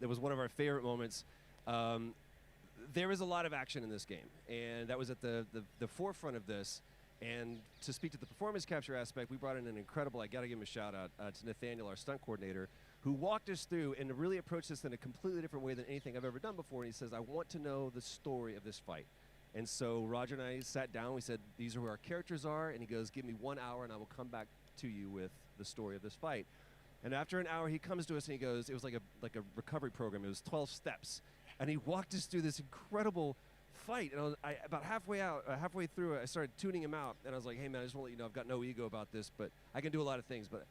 It was one of our favorite moments. There is a lot of action in this game, and that was at the forefront of this. And to speak to the performance capture aspect, we brought in an incredible, I got to give him a shout out to Nathaniel, our stunt coordinator, who walked us through and really approached this in a completely different way than anything I've ever done before. And he says, I want to know the story of this fight. And so Roger and I sat down, we said, these are who our characters are. And he goes, give me 1 hour and I will come back to you with the story of this fight. And after an hour, he comes to us and he goes, it was like a recovery program. It was 12 steps. And he walked us through this incredible fight, and about halfway through it, I started tuning him out, and I was like, hey man, I just want to let you know I've got no ego about this, but I can do a lot of things, but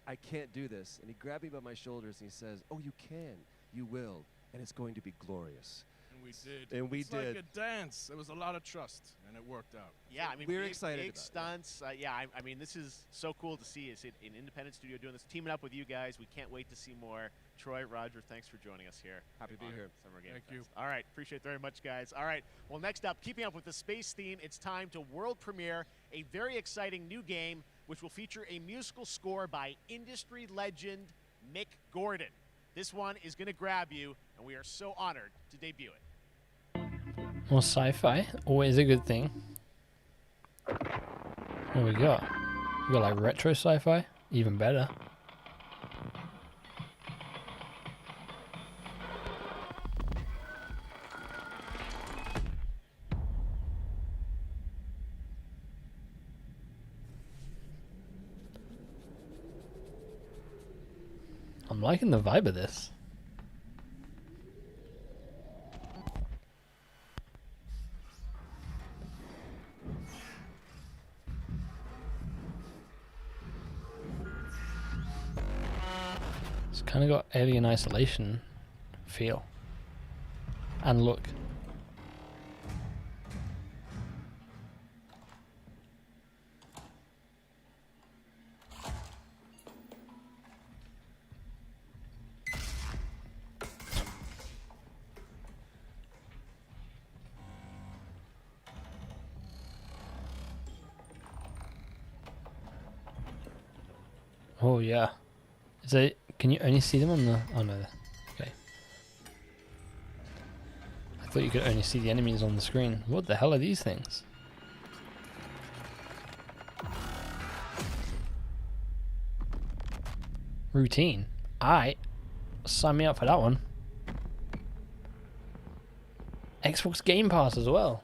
I can't do this. And he grabbed me by my shoulders and he says, oh, you can. You will, and it's going to be glorious. And we did. And we it's did. like a dance. There was a lot of trust, and it worked out. Yeah, I mean, We're big, excited big about it. stunts. Yeah, I mean, this is so cool to see. It's an independent studio doing this, teaming up with you guys. We can't wait to see more. Troy, Roger, thanks for joining us here. Happy to be here. Summer Game Thank Fest. you. All right, appreciate it very much, guys. All right, well, next up, keeping up with the space theme, it's time to world premiere a very exciting new game, which will feature a musical score by industry legend Mick Gordon. This one is going to grab you, and we are so honored to debut it. More sci-fi, always a good thing. What we got? We got like retro sci-fi, even better. I'm liking the vibe of this. It's kind of got Alien Isolation feel and look. Oh yeah. Is it? Can you only see them on the? Oh no. Okay. I thought you could only see the enemies on the screen. What the hell are these things? Routine. Alright. Sign me up for that one. Xbox Game Pass as well.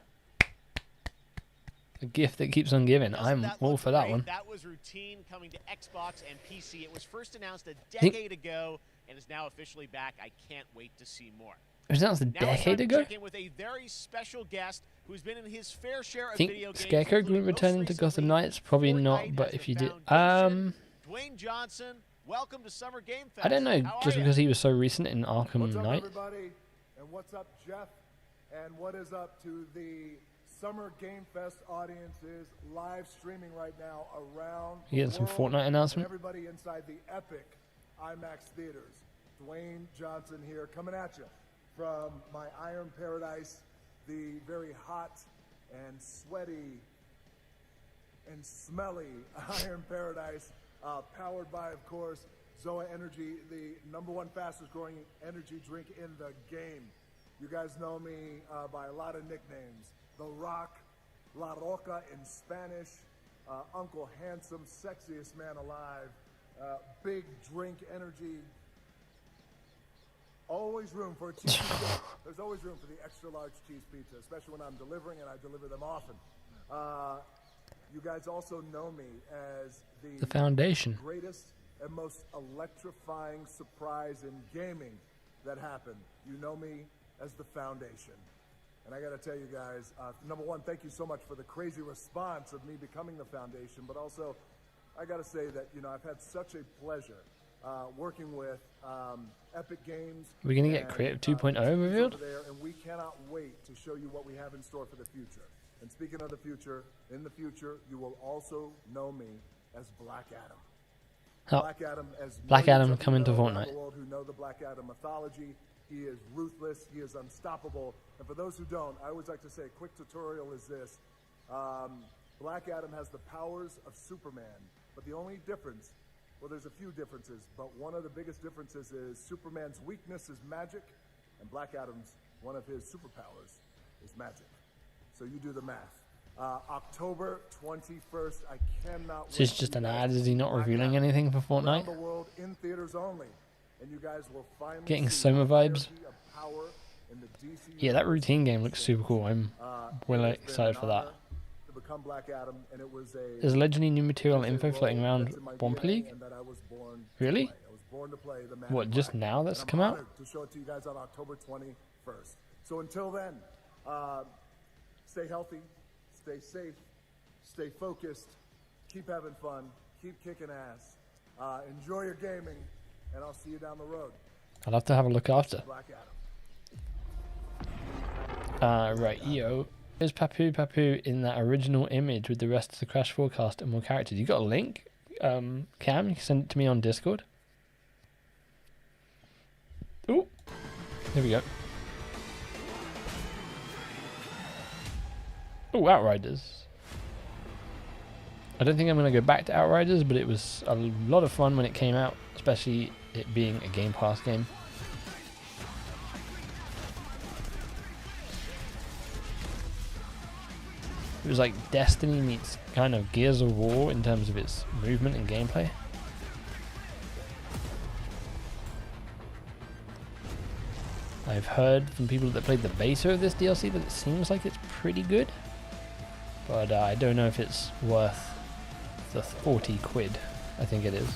A gift that keeps on giving. I'm all for that one. That was Routine coming to Xbox and PC. It was first announced a decade ago and is now officially back. I can't wait to see more. It was announced a decade ago? Check in with a very special guest who's been in his fair share of Think video games. Scarecrow will return to Gotham Knights? Probably not, but if you did... Dwayne Johnson, welcome to Summer Game Fest. I don't know, just because he was so recent in Arkham What's up, Knight. everybody? And what's up, Jeff? And what is up to the Summer Game Fest audiences live streaming right now around the You getting some world, Fortnite announcement? and everybody inside the epic IMAX theaters. Dwayne Johnson here, coming at you from my Iron Paradise, the very hot and sweaty and smelly Iron Paradise, powered by, of course, Zoa Energy, the #1 fastest growing energy drink in the game. You guys know me by a lot of nicknames. The Rock, La Roca in Spanish, Uncle Handsome, sexiest man alive, big drink energy. Always room for a cheese pizza. There's always room for the extra large cheese pizza, especially when I'm delivering, and I deliver them often. You guys also know me as The Foundation. greatest and most electrifying surprise in gaming that happened. You know me as the Foundation. And I got to tell you guys, #1, thank you so much for the crazy response of me becoming the Foundation. But also, I got to say that, you know, I've had such a pleasure working with Epic Games. We're going to get Creative 2.0 revealed? Over there, and we cannot wait to show you what we have in store for the future. And speaking of the future, in the future, you will also know me as Black Adam. Oh. Black Adam, as Black millions Adam of you coming to know around Fortnite. the world who know the Black Adam mythology. He is ruthless. He is unstoppable. And for those who don't, I always like to say a quick tutorial is this. Black Adam has the powers of Superman, but the only difference, well, there's a few differences, but one of the biggest differences is Superman's weakness is magic, and Black Adam's, one of his superpowers is magic. So you do the math. October 21st, I cannot wait. Is this just an ad? Is he not revealing anything for Around Fortnite? the world in theaters only. And you guys will finally Getting see Soma the vibes. hierarchy of power in the DC Yeah, that Routine game looks super cool. I'm really It's been excited an for that. honor to become Black Adam, and it was a There's legendary new material info role floating around that's in my Bomb DNA League? and that I was born to Really? play. I was born to play the Man What, in just Black. now that's And come I'm out? honored to show it to you guys on October 21st. So until then, stay healthy, stay safe, stay focused, keep having fun, keep kicking ass, enjoy your gaming, and I'll see you down the road. I'll have to have a look after. Black Adam. Right, yo. There's Papu in that original image with the rest of the Crash Forecast and more characters. You got a link? Cam, you can send it to me on Discord. Oh, here we go. Oh, Outriders. I don't think I'm going to go back to Outriders, but it was a lot of fun when it came out, especially it being a Game Pass game. It was like Destiny meets kind of Gears of War in terms of its movement and gameplay. I've heard from people that played the beta of this DLC that it seems like it's pretty good, but I don't know if it's worth the 40 quid. I think it is.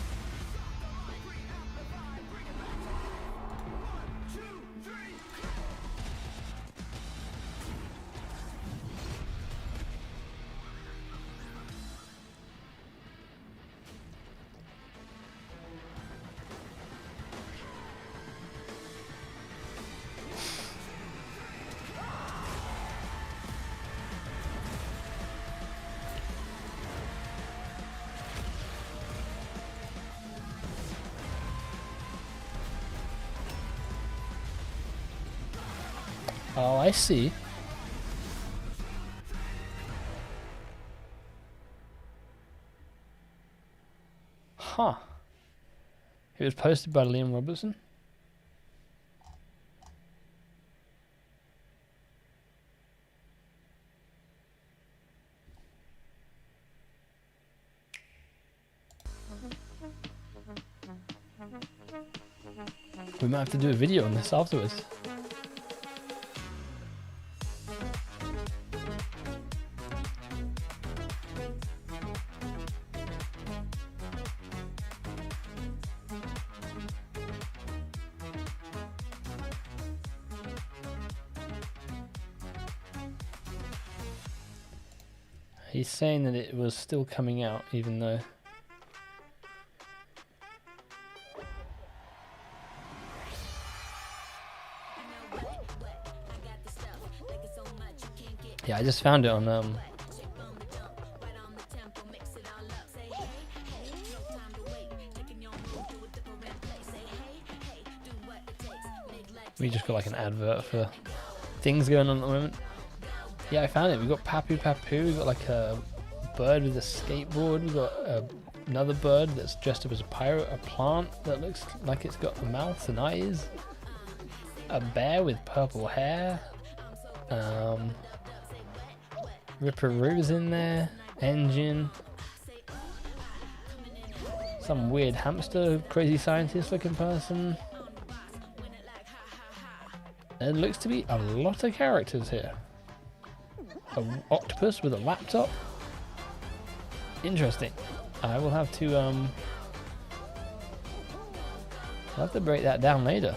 Oh, I see. Huh. It was posted by Liam Robertson. We might have to do a video on this afterwards. He's saying that it was still coming out, even though... Yeah, I just found it on we just got like an advert for things going on at the moment. Yeah, I found it. We got Papu. We got like a bird with a skateboard. We got another bird that's dressed up as a pirate. A plant that looks like it's got a mouth and eyes. A bear with purple hair. Ripperoo's in there. Engine. Some weird hamster, crazy scientist looking person. There looks to be a lot of characters here. An octopus with a laptop. Interesting. I will have to I'll have to break that down later.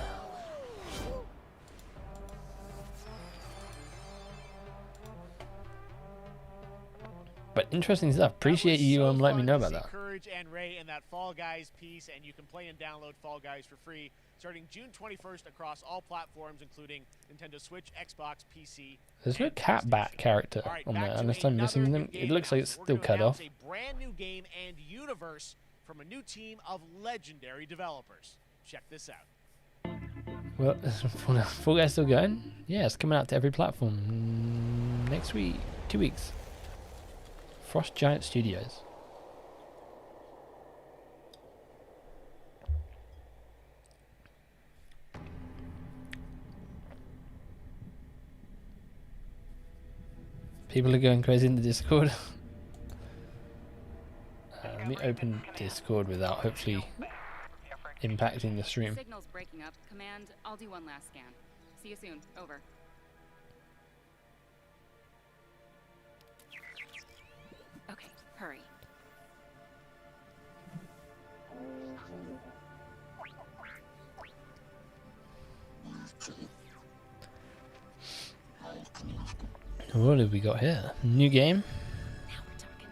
But interesting stuff. Appreciate you letting me know about that. Courage and Ray in that Fall Guys piece, and you can play and download Fall Guys for free starting June 21st across all platforms, including Nintendo Switch, Xbox, PC. There's no cat bat character on there, unless I'm missing them. It looks like it's still cut off. A brand new game and universe from a new team of legendary developers. Check this out. Well, Fall Guys still going? Yeah, it's coming out to every platform next week, 2 weeks. Frost Giant Studios. People are going crazy in the Discord. Let me open Discord without hopefully impacting the stream. Signal's breaking up. Command, I'll do one last scan. See you soon. Over. Okay, hurry. What have we got here? New game? Now we're talking.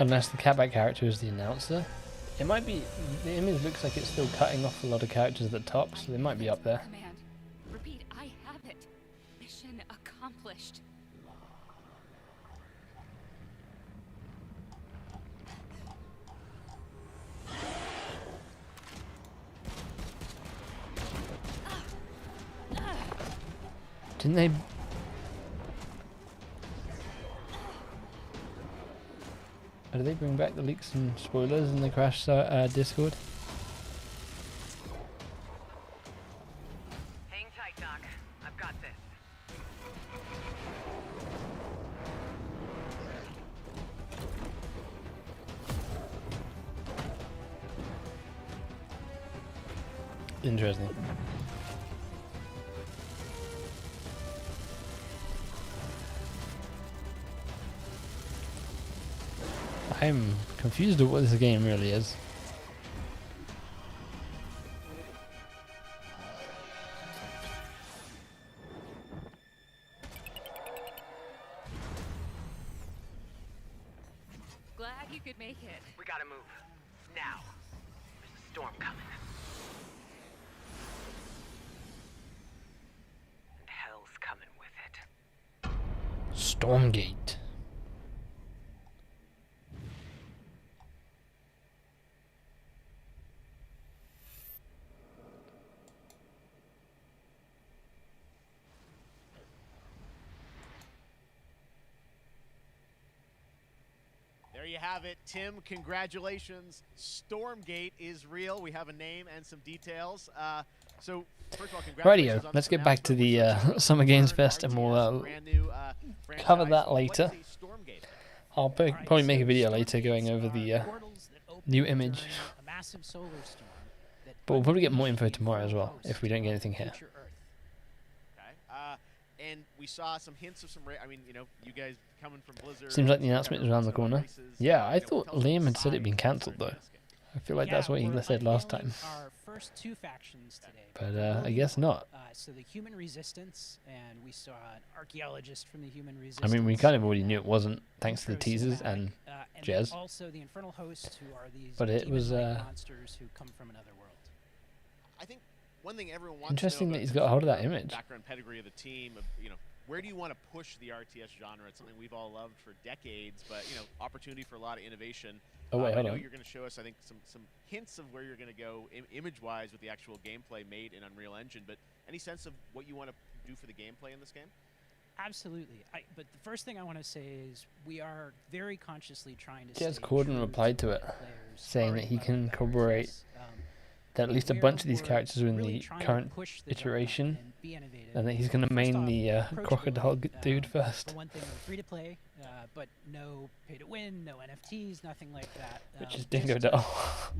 Unless the catback character is the announcer. It might be, the image looks like it's still cutting off a lot of characters at the top, so they might be up there. Command. Repeat, I have it. Mission accomplished. Didn't they... Did they bring back the leaks and spoilers in the Crash Discord? Hang tight, Doc. I've got this. Interesting. I'm confused at what this game really is. Glad you could make it. We gotta move. Now. There's a storm coming. And hell's coming with it. Stormgate. There you have it, Tim. Congratulations. Stormgate is real. We have a name and some details. So, first of all, congratulations. Radio, let's get back to the Summer Games Fest and we'll cover that later. I'll probably make a video later going over the new image. But we'll probably get more info tomorrow as well, if we don't get anything here. And we saw some hints of some, I mean, you know, you guys coming from Blizzard. Seems like the announcement is around the corner. Yeah, I thought Liam had said it'd been cancelled though. I feel like that's what he said last time. Our first two factions today. But I guess not. So the Human Resistance, and we saw an archaeologist from the Human I Resistance. mean, we kind of already knew it wasn't, thanks to the teasers and Jez. Also the Infernal Hosts, who are these But it was monsters who come from another world. I think one thing everyone wants interesting to know that he's about got a hold of that image. background pedigree of the team, of, you know, where do you want to push the RTS genre? It's something we've all loved for decades, but you know, opportunity for a lot of innovation. Oh wait, I hold know on. you're going to show us, I think, some hints of where you're going to go image-wise with the actual gameplay made in Unreal Engine. But any sense of what you want to do for the gameplay in this game? Absolutely. But the first thing I want to say is we are very consciously trying to. Jez Corden replied to it, saying that he can corroborate that at least a bunch of these characters are in the current iteration, and that he's going to main the crocodile dude first. For one thing, we're free to play, but no pay to win, no NFTs, nothing like that. Which is Dingo Doll.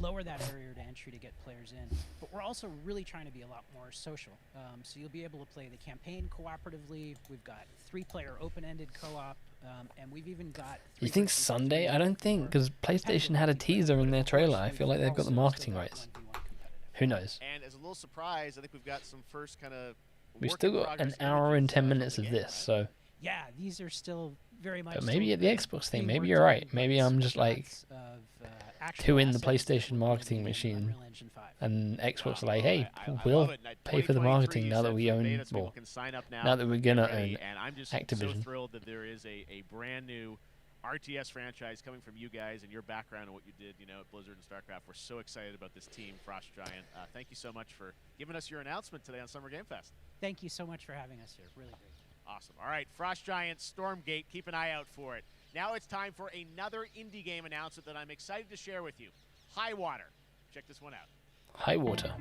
Lower that barrier to entry to get players in. But we're also really trying to be a lot more social. So you'll be able to play the campaign cooperatively. We've got 3-player open-ended co-op, and we've even got. You think Sunday? I don't think, because PlayStation had a teaser in their trailer. I feel like they've got the marketing rights. Who knows? And as a little surprise, I think we've got some first kind of. We've still got an hour and 10 minutes of this, so. Yeah, these are still very much. But maybe at the Xbox thing, maybe you're right. Maybe I'm just like too in the PlayStation marketing machine, and Xbox are like, hey, we'll pay for the marketing now that we own, well, now that we're gonna own And I'm just Activision. so thrilled that there is a brand new RTS franchise coming from you guys and your background and what you did, you know, at Blizzard and StarCraft. We're so excited about this team, Frost Giant. Thank you so much for giving us your announcement today on Summer Game Fest. Thank you so much for having us here. Really great. Awesome. All right, Frost Giant, Stormgate, keep an eye out for it. Now it's time for another indie game announcement that I'm excited to share with you. Highwater. Check this one out. Highwater.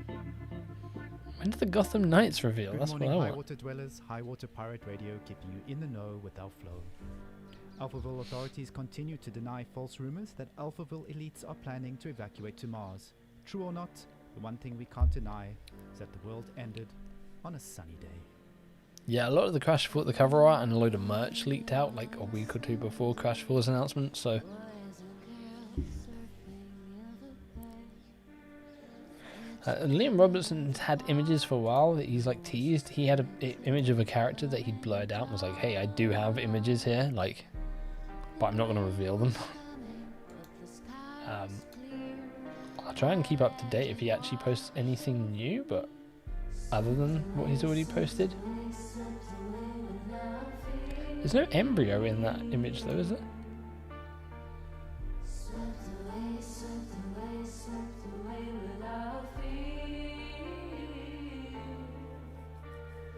When did the Gotham Knights reveal? That's what I want. Highwater dwellers, Highwater Pirate Radio keep you in the know with our flow. Alphaville authorities continue to deny false rumors that Alphaville elites are planning to evacuate to Mars. True or not, the one thing we can't deny is that the world ended on a sunny day. Yeah, a lot of the Crash thought the cover art and a load of merch leaked out like a week or two before Crash 4's announcement, so. Liam Robertson's had images for a while that he's like teased. He had an image of a character that he'd blurred out and was like, hey, I do have images here, like, but I'm not going to reveal them. I'll try and keep up to date if he actually posts anything new, but other than what he's already posted. There's no embryo in that image though, is there?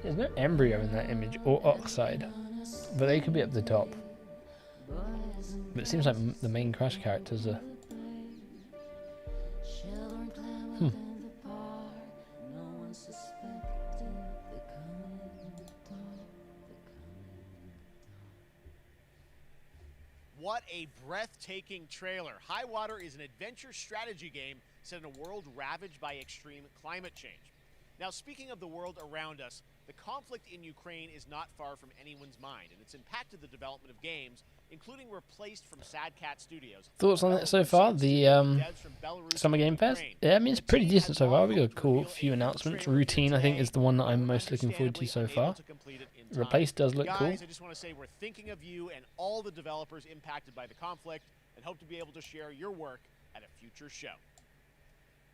There's no embryo in that image, or oxide, but they could be up the top. But it seems like the main Crash characters are... What a breathtaking trailer. Highwater is an adventure strategy game set in a world ravaged by extreme climate change. Now, speaking of the world around us, the conflict in Ukraine is not far from anyone's mind, and it's impacted the development of games, including Replaced from Sad Cat Studios. Thoughts on it so far? The Summer Game Fest? Yeah, I mean, it's pretty decent so far. We got a cool few announcements. Routine, I think, is the one that I'm most looking forward to so far. Replaced does look cool. Guys, I just want to say we're thinking of you and all the developers impacted by the conflict, and hope to be able to share your work at a future show.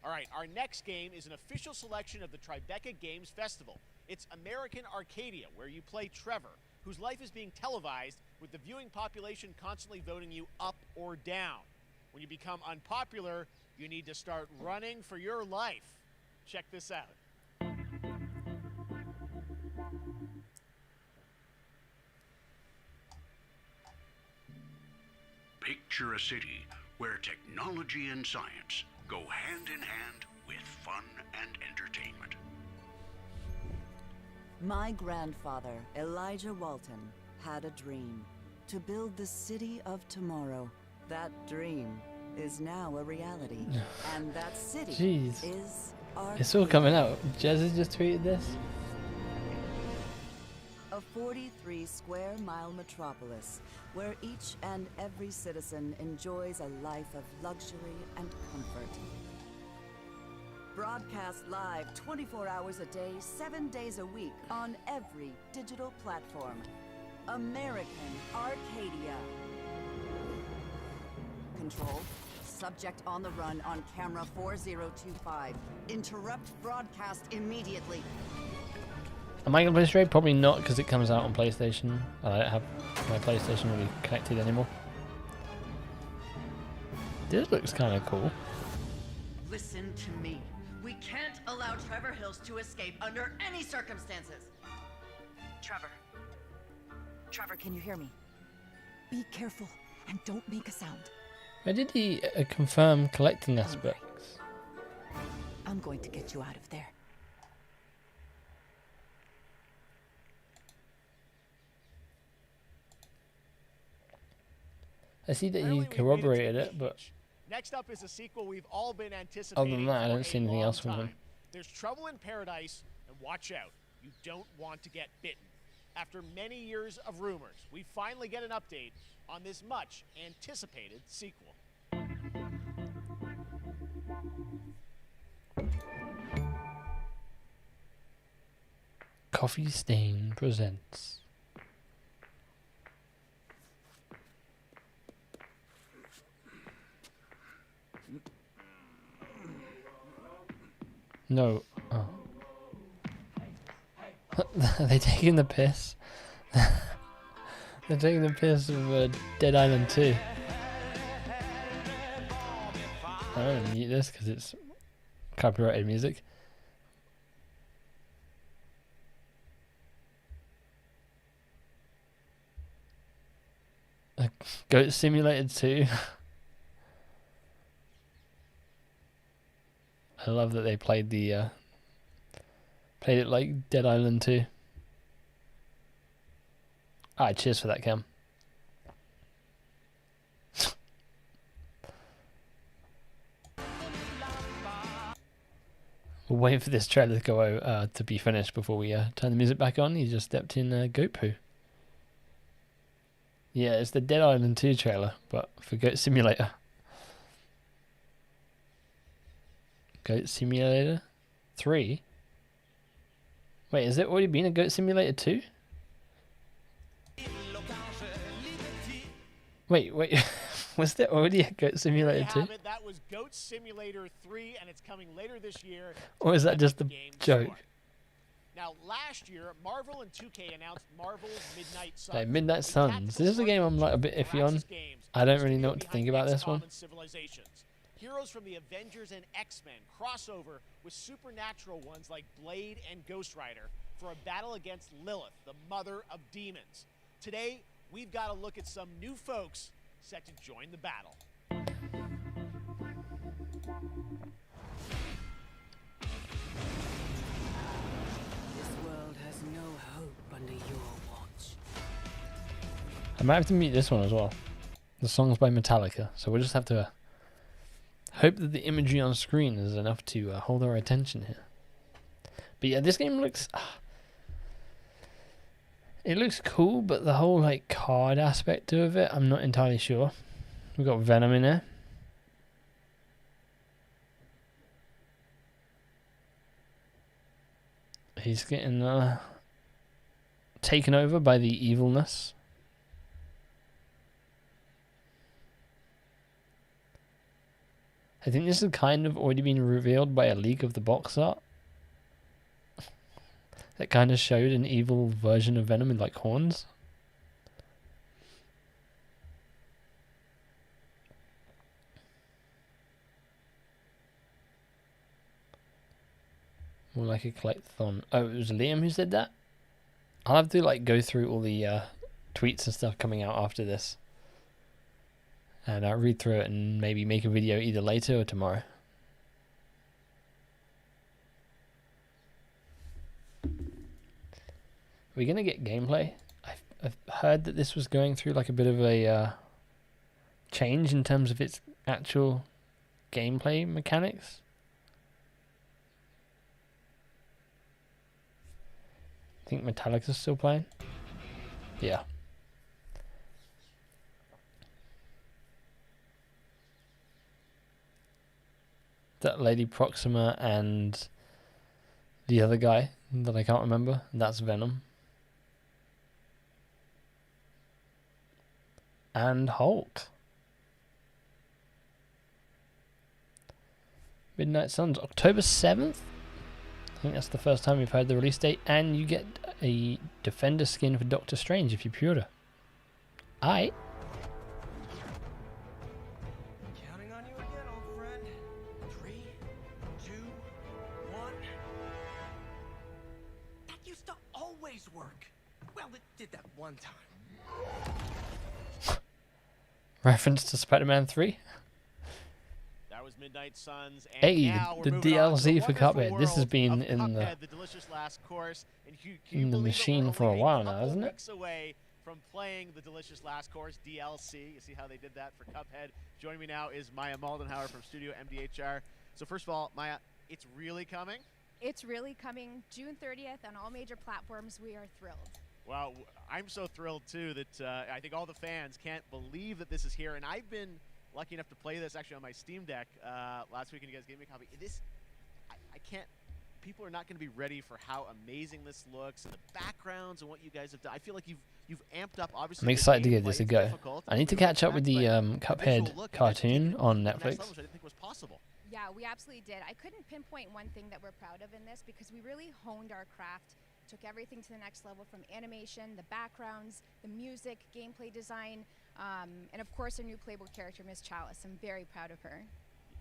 All right, our next game is an official selection of the Tribeca Games Festival. It's American Arcadia, where you play Trevor, whose life is being televised with the viewing population constantly voting you up or down. When you become unpopular, you need to start running for your life. Check this out. Picture a city where technology and science go hand in hand with fun and entertainment. My grandfather, Elijah Walton, had a dream to build the city of tomorrow. That dream is now a reality, and that city is Arcadia. It's all coming out. Jez has just tweeted this. A 43 square mile metropolis where each and every citizen enjoys a life of luxury and comfort. Broadcast live 24 hours a day, 7 days a week on every digital platform. American Arcadia. Control. Subject on the run on camera 4025. Interrupt broadcast immediately. Am I going to play straight? Probably not, because it comes out on PlayStation. I don't have my PlayStation really connected anymore. This looks kind of cool. Listen to me. We can't allow Trevor Hills to escape under any circumstances. Trevor. Trevor, can you hear me? Be careful and don't make a sound. Where did he confirm collecting aspects? I'm going to get you out of there. I see that he corroborated it, but next up is a sequel we've all been anticipating. other than that, I don't see anything else from him. There's Trouble in Paradise, and watch out, you don't want to get bitten. After many years of rumors, we finally get an update on this much anticipated sequel. Coffee Stain presents. No. Oh. Are they taking the piss? They're taking the piss of Dead Island 2. I'm going to mute this because it's copyrighted music. Goat Simulator 2. I love that they played the played it like Dead Island 2. Alright, cheers for that, Cam. We'll wait for this trailer to go to be finished before we turn the music back on. He just stepped in goat poo. Yeah, it's the Dead Island 2 trailer, but for Goat Simulator. Goat Simulator 3? Wait, has it already been a Goat Simulator 2? Wait, Was there already a Goat Simulator 2? That was Goat Simulator 3, and it's coming later this year. Or is that just a joke? Store. Now, last year, Marvel and 2K announced Marvel's Midnight Suns. Okay, Midnight Suns. This is a game I'm like a bit iffy on. I don't really know what to think about this one. Heroes from the Avengers and X-Men crossover with supernatural ones like Blade and Ghost Rider for a battle against Lilith, the mother of demons. Today, we've got to look at some new folks set to join the battle. Has no hope under your watch. I might have to mute this one as well. The song's by Metallica, so we'll just have to hope that the imagery on screen is enough to hold our attention here. But yeah, this game looks... it looks cool, but the whole like card aspect of it, I'm not entirely sure. We've got Venom in there. He's getting taken over by the evilness. I think this has kind of already been revealed by a leak of the box art. That kind of showed an evil version of Venom with like horns. More like a collectathon. Oh, it was Liam who said that? I'll have to like go through all the tweets and stuff coming out after this. And I'll read through it and maybe make a video either later or tomorrow. Are we going to get gameplay? I've heard that this was going through like a bit of a change in terms of its actual gameplay mechanics. I think Metallica's still playing. Yeah. That Lady Proxima and the other guy that I can't remember, that's Venom. And Hulk. Midnight Suns, October 7th? I think that's the first time we've heard the release date, and you get a Defender skin for Doctor Strange if you pre-order. Aight. Counting on you again, old friend. 3, 2, 1. That used to always work. Well, it did that one time. Reference to Spider-Man 3? That was Midnight Suns, and hey, now the DLC for Cuphead. This has been in the delicious last course, and in the machine for a while now, isn't it? Weeks away from playing the delicious last course DLC. You see how they did that for Cuphead. Joining me now is Maya Moldenhauer from Studio MDHR. So first of all, Maya, it's really coming? It's really coming June 30th on all major platforms. We are thrilled. Well, I'm so thrilled too that I think all the fans can't believe that this is here, and I've been lucky enough to play this actually on my Steam Deck last week, and you guys gave me a copy. This, I can't. People are not going to be ready for how amazing this looks and the backgrounds and what you guys have done. I feel like you've amped up. Obviously, I'm excited to give this a go. I need to catch up with the Cuphead cartoon on Netflix. Which I didn't think was possible. Yeah, we absolutely did. I couldn't pinpoint one thing that we're proud of in this because we really honed our craft. Took everything to the next level, from animation, the backgrounds, the music, gameplay design, and of course our new playable character, Miss Chalice. I'm very proud of her.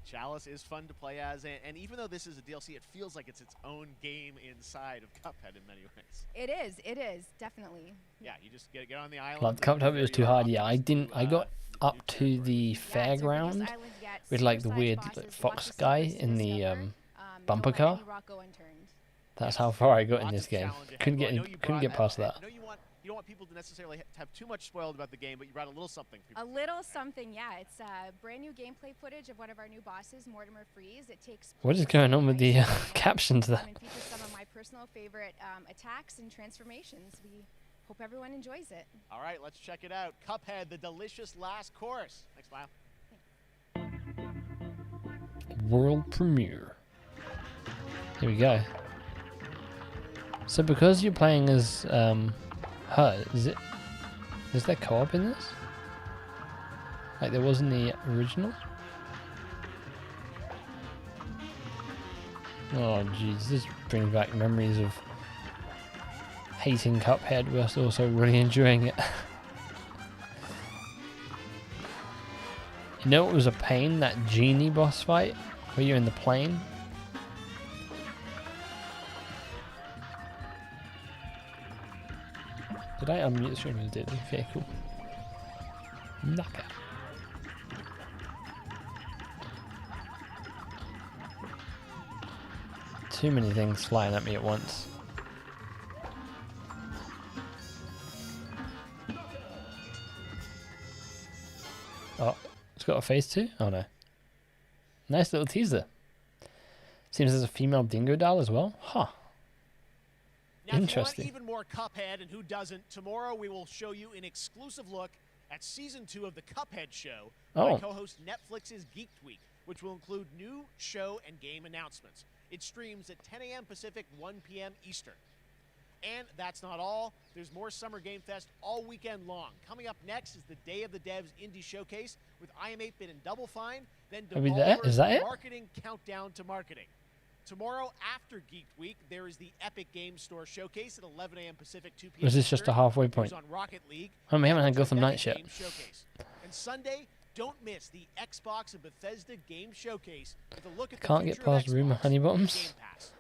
Chalice is fun to play as, and even though this is a DLC, it feels like it's its own game inside of Cuphead in many ways. It is, definitely. Yeah, you just get on the island. Well, Cuphead was too hard. Yeah, I got up to the fairground with like the weird fox guy in the bumper car. That's how far I got in this game. Couldn't get past that. I know you don't want people to necessarily have too much spoiled about the game, but you brought a little something. A little something, yeah. It's brand new gameplay footage of one of our new bosses, Mortimer Freeze. It takes. What is going on with the captions there? And features some of my personal favorite attacks and transformations. We hope everyone enjoys it. All right, let's check it out. Cuphead, the delicious last course. Thanks, Lyle. World premiere. Here we go. So because you're playing as is there co-op in this? like there was in the original. Oh jeez, this brings back memories of hating Cuphead whilst also really enjoying it. You know what was a pain? That genie boss fight where you're in the plane. Did I unmute the stream? I did. Okay, cool. Knocker. Too many things flying at me at once. Oh, it's got a face too? Oh no. Nice little teaser. Seems there's a female dingo doll as well. Huh. Now, interesting. If you want even more Cuphead, and who doesn't, tomorrow we will show you an exclusive look at Season 2 of the Cuphead show. Oh. I co-host Netflix's Geek Week, which will include new show and game announcements. It streams at 10 a.m. Pacific, 1 p.m. Eastern. And that's not all. There's more Summer Game Fest all weekend long. Coming up next is the Day of the Devs Indie Showcase with I Am 8-Bit and Double Fine. Then Are we there? Is that it? Marketing Countdown to Marketing. Tomorrow after Geek Week, there is the Epic Games Store Showcase at 11 a.m. Pacific, 2 p.m. Was this just a halfway point? On Rocket League. Oh, we haven't had Gotham Knights yet. And Sunday, don't miss the Xbox and Bethesda Game Showcase with a look at Can't the get past Rumor Honeybottoms. Game Pass.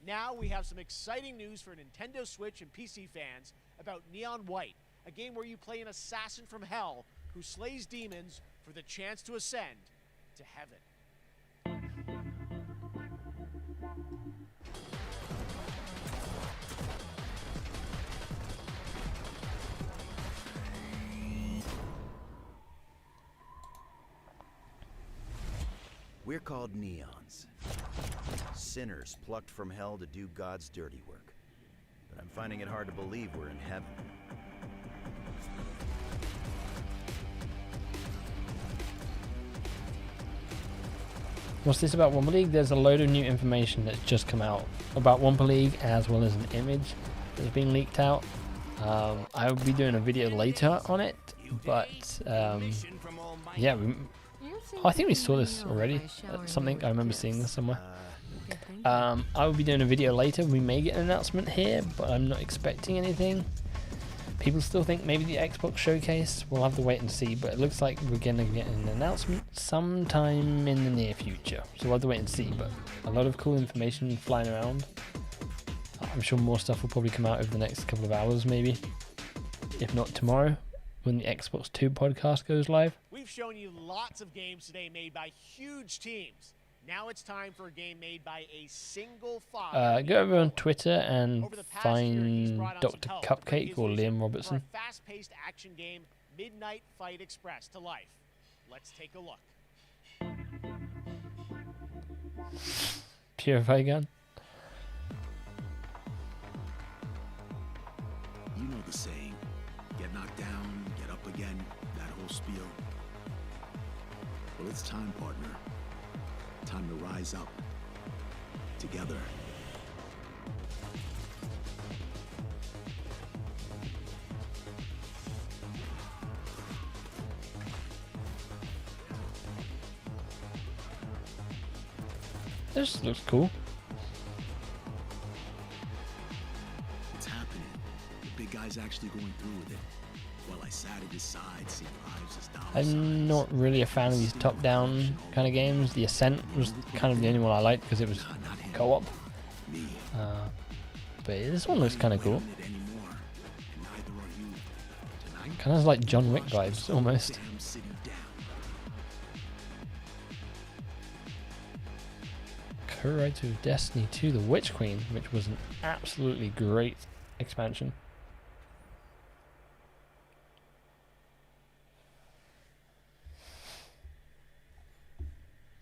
Now we have some exciting news for Nintendo Switch and PC fans about Neon White, a game where you play an assassin from hell who slays demons for the chance to ascend to heaven. We're called neons. Sinners plucked from hell to do God's dirty work. But I'm finding it hard to believe we're in heaven. What's this about Wumpa League? There's a load of new information that's just come out about Wumpa League, as well as an image that's been leaked out. I will be doing a video later on it, but yeah, I think we saw this already. Something I remember seeing this somewhere. I will be doing a video later. We may get an announcement here, but I'm not expecting anything. People still think maybe the Xbox showcase. We'll have to wait and see, but it looks like we're going to get an announcement sometime in the near future. So we'll have to wait and see, but a lot of cool information flying around. I'm sure more stuff will probably come out over the next couple of hours, maybe. If not tomorrow, when the Xbox 2 podcast goes live. We've shown you lots of games today made by huge teams. Now it's time for a game made by a single father. Go over on Twitter and find Dr. Cupcake or Liam Robertson. For a fast-paced action game, Midnight Fight Express to life. Let's take a look. Purify gun. You know the saying, get knocked down, get up again, that whole spiel. Well, it's time, partner. Time to rise up. Together. This looks cool. It's happening. The big guy's actually going through with it. While I sat at his side, seeing lives as dollars. I'm not really a fan of these top-down kind of games. The Ascent was kind of the only one I liked because it was co-op. But this one looks kind of cool. Kind of like John Wick vibes, almost. Co-writer of Destiny 2, The Witch Queen, which was an absolutely great expansion.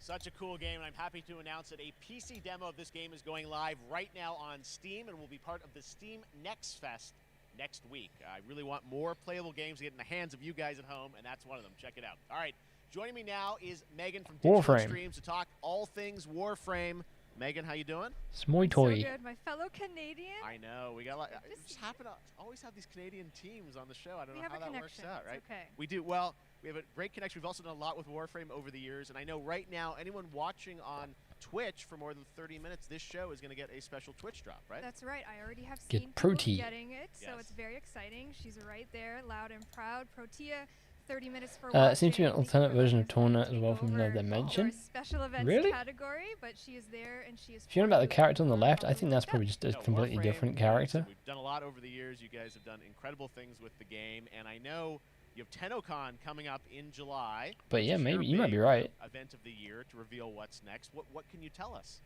Such a cool game, and I'm happy to announce that a PC demo of this game is going live right now on Steam and will be part of the Steam Next Fest next week. I really want more playable games to get in the hands of you guys at home, and that's one of them. Check it out. All right, joining me now is Megan from Digital Warframe Streams to talk all things Warframe. Megan, how you doing? Smoy toy. So good, my fellow Canadian. I know. We got just happen to always have these Canadian teams on the show. I don't know how that works out, right? Okay. We do. Well, We have a great connection. We've also done a lot with Warframe over the years, and I know right now anyone watching on Twitch for more than 30 minutes, this show is going to get a special Twitch drop, right? That's right. I already have Get seen people Protea. getting it, so Yes. it's very exciting. She's right there, loud and proud. Protea, 30 minutes for It seems to be an watching. alternate version of Torna as well from another dimension. Special events Really? category, but she is there and she is. If you're on about the character on the left, I think that's probably just a No, completely Warframe, different character. We've done a lot over the years. You guys have done incredible things with the game, and I know you have TennoCon coming up in July. But which yeah, is your maybe you might be big right. Event of the year to reveal what's next. What can you tell us?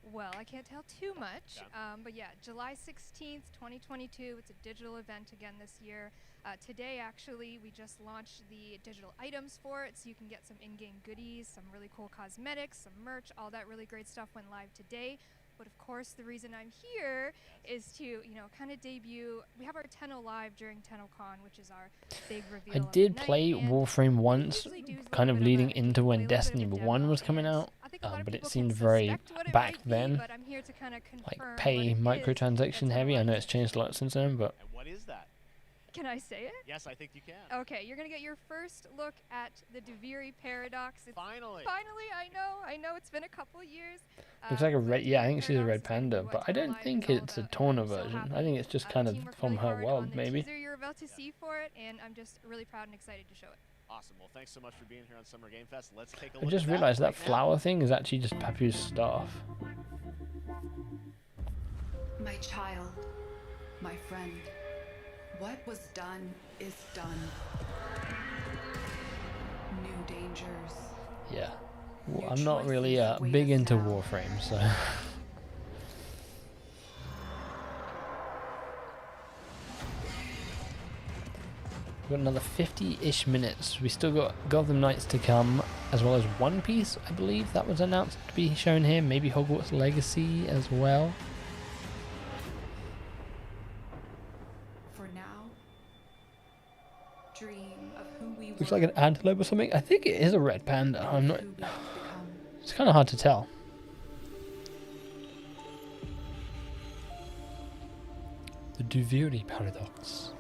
Well, I can't tell too much, but yeah, July 16th, 2022. It's a digital event again this year. Today, actually, we just launched the digital items for it, so you can get some in-game goodies, some really cool cosmetics, some merch, all that really great stuff went live today. But of course, the reason I'm here is to, you know, kind of debut. We have our Tenno Live during TennoCon, which is our big reveal. I of did the night, play and Warframe once, kind of leading into when Destiny 1 was coming out, but it seemed very back then, but I'm here to kind of like confirm pay what it is microtransaction heavy. I know it's changed a lot since then, but And what is that? Can I say it? Yes, I think you can. Okay, you're gonna get your first look at the Diviri paradox. It's Finally, I know it's been a couple years. looks like a red. Yeah, I think she's a red panda, but I don't think it's a Torna version. I think it's just kind of from her world, maybe. Teaser you're about to see for it, and I'm just really proud and excited to show it. Awesome. Well, thanks so much for being here on Summer Game Fest. Let's take a I look just at realized that right now. flower thing is actually just Papu's staff. My child, my friend, what was done is done. New dangers. Yeah. Well, I'm not really big into Warframe, so. We've got another 50-ish minutes. We still got Gotham Knights to come, as well as One Piece, I believe that was announced to be shown here. Maybe Hogwarts Legacy as well. For now, dream of who we Looks like an antelope or something. I think it is a red panda. I'm not. It's kind of hard to tell. The Diviri paradox.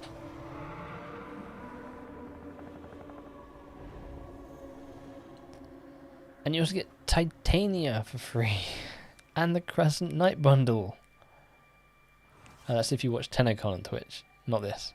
And you also get Titania for free. And the Crescent Knight bundle. That's if you watch TennoCon on Twitch. Not this.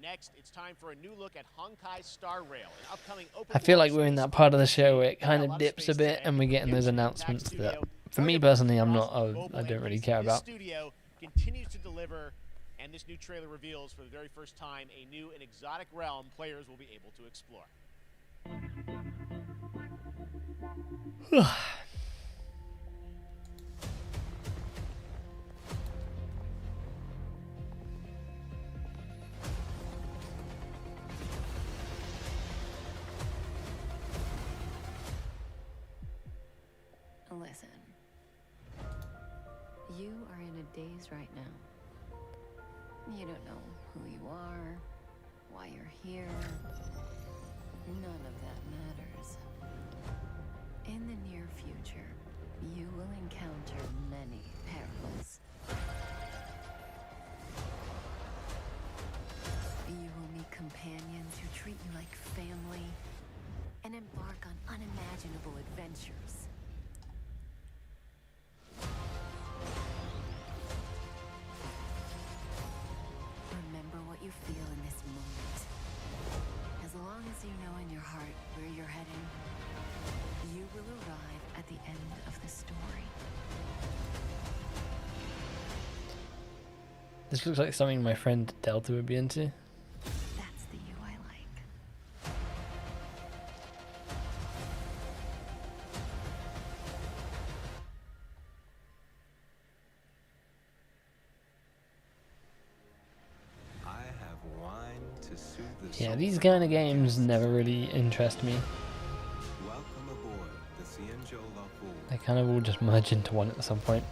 Next, it's time for a new look at Honkai Star Rail, an upcoming open I feel like world we're in space that part of the show where it Yeah, kind a of lot of dips a space bit today. and we're getting those Gibson announcements Impact that, Studio, for me HoYoverse personally, I'm Awesome not, mobile I don't really entries. care This about. studio continues to deliver, and this new trailer reveals for the very first time a new and exotic realm players will be able to explore. Listen, you are in a daze right now. You don't know who you are, why you're here. None of that matters. In the near future, you will encounter many perils. You will meet companions who treat you like family and embark on unimaginable adventures. Remember what you feel in this moment. As long as you know in your heart where you're heading, you will arrive at the end of the story. This looks like something my friend Delta would be into. That's the you I like. I have wine to soothe the Yeah, soul. these kind of games never really interest me. Welcome aboard the Cienjo La Fool. They kind of all just merge into one at some point.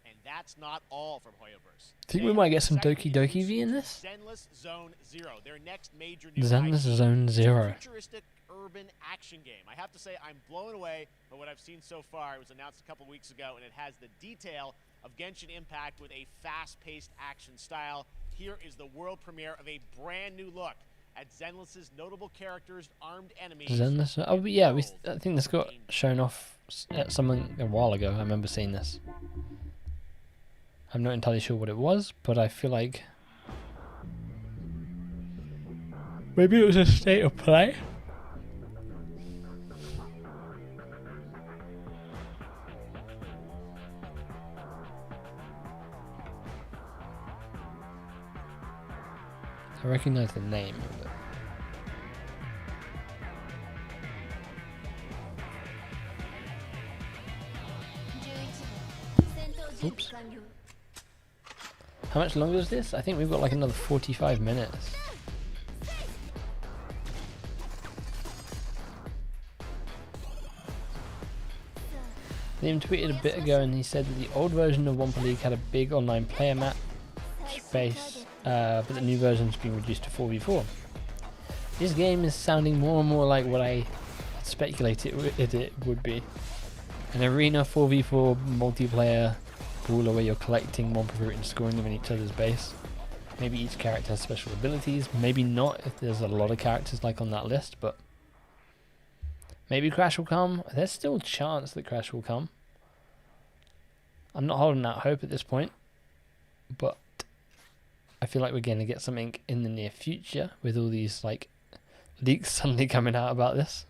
And that's not all from HoYoverse. Think we might get some Doki Doki V in this? Zenless Zone Zero, their next major new Zenless IP. Zone It's a Zero. futuristic urban action game. I have to say I'm blown away by what I've seen so far. It was announced a couple weeks ago, and it has the detail of Genshin Impact with a fast-paced action style. Here is the world premiere of a brand new look at Zenless's notable characters, armed enemies. Zenless? Oh, but yeah, I think this got shown off at something a while ago. I remember seeing this. I'm not entirely sure what it was, but I feel like maybe it was a state of play. I recognize the name of it. Oops. How much longer is this? I think we've got like another 45 minutes. Liam tweeted a bit ago and he said that the old version of Wumpa League had a big online player match base, but the new version's been reduced to 4v4. This game is sounding more and more like what I speculated it would be. An arena 4v4 multiplayer brawler where you're collecting Wumpa fruit and scoring them in each other's base. Maybe each character has special abilities, maybe not if there's a lot of characters like on that list, but maybe Crash will come. There's still a chance that Crash will come. I'm not holding out hope at this point, but I feel like we're going to get something in the near future with all these like leaks suddenly coming out about this.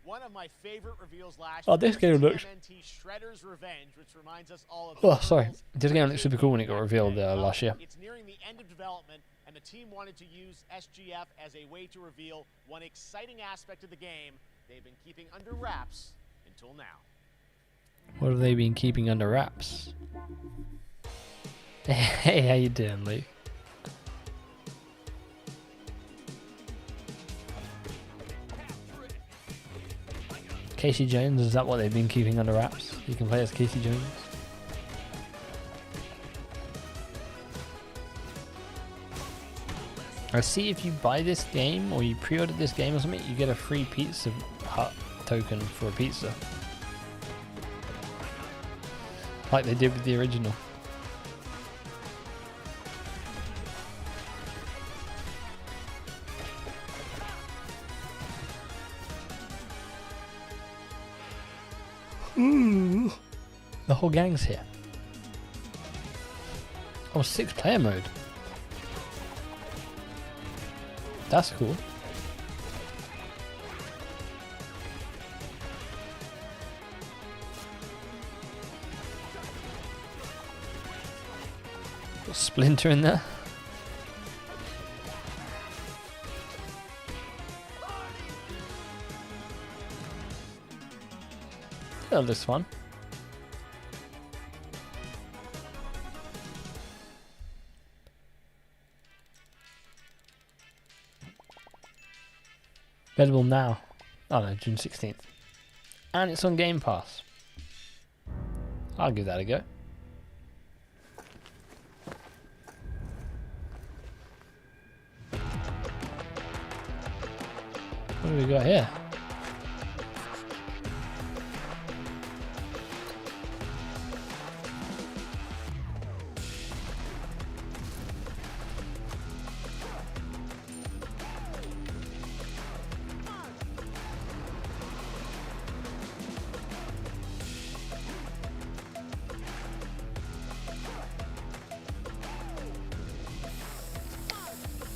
One of my favorite reveals last Oh, this game looks. TMNT Shredder's Revenge, which reminds us all of Oh, sorry. This game looks super cool when it got revealed last year. It's nearing the end of development, and the team wanted to use SGF as a way to reveal one exciting aspect of the game they've been keeping under wraps until now. What have they been keeping under wraps? Hey, how you doing, Luke? Casey Jones, is that what they've been keeping under wraps? You can play as Casey Jones. I see if you buy this game or you pre-order this game or something, you get a free Pizza Hut token for a pizza. Like they did with the original. Ooh. The whole gang's here. Oh, 6-player mode. That's cool. Got Splinter in there. That looks fun. Available now. Oh no, June 16th. And it's on Game Pass. I'll give that a go. What do we got here?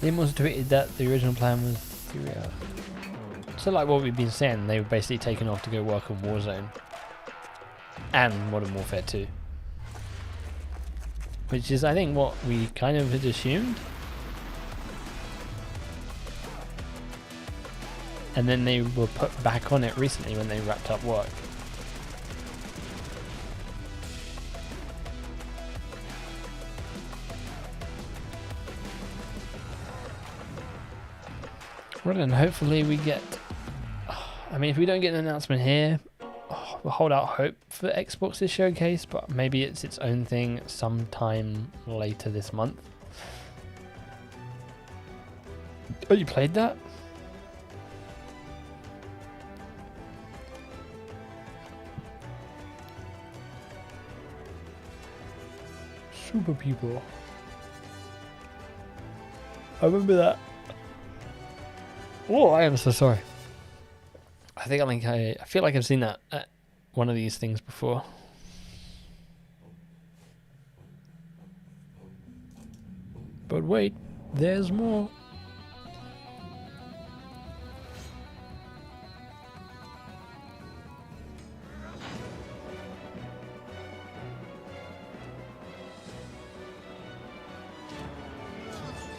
Liam also tweeted that the original plan was so like what we've been saying, they were basically taken off to go work on Warzone and Modern Warfare 2, which is I think what we kind of had assumed, and then they were put back on it recently when they wrapped up work. Well then, hopefully we get... I mean, if we don't get an announcement here, we'll hold out hope for Xbox's showcase, but maybe it's its own thing sometime later this month. Oh, you played that? Super people. I remember that. Oh, I am so sorry. I think I feel like I've seen that at one of these things before. But wait, there's more.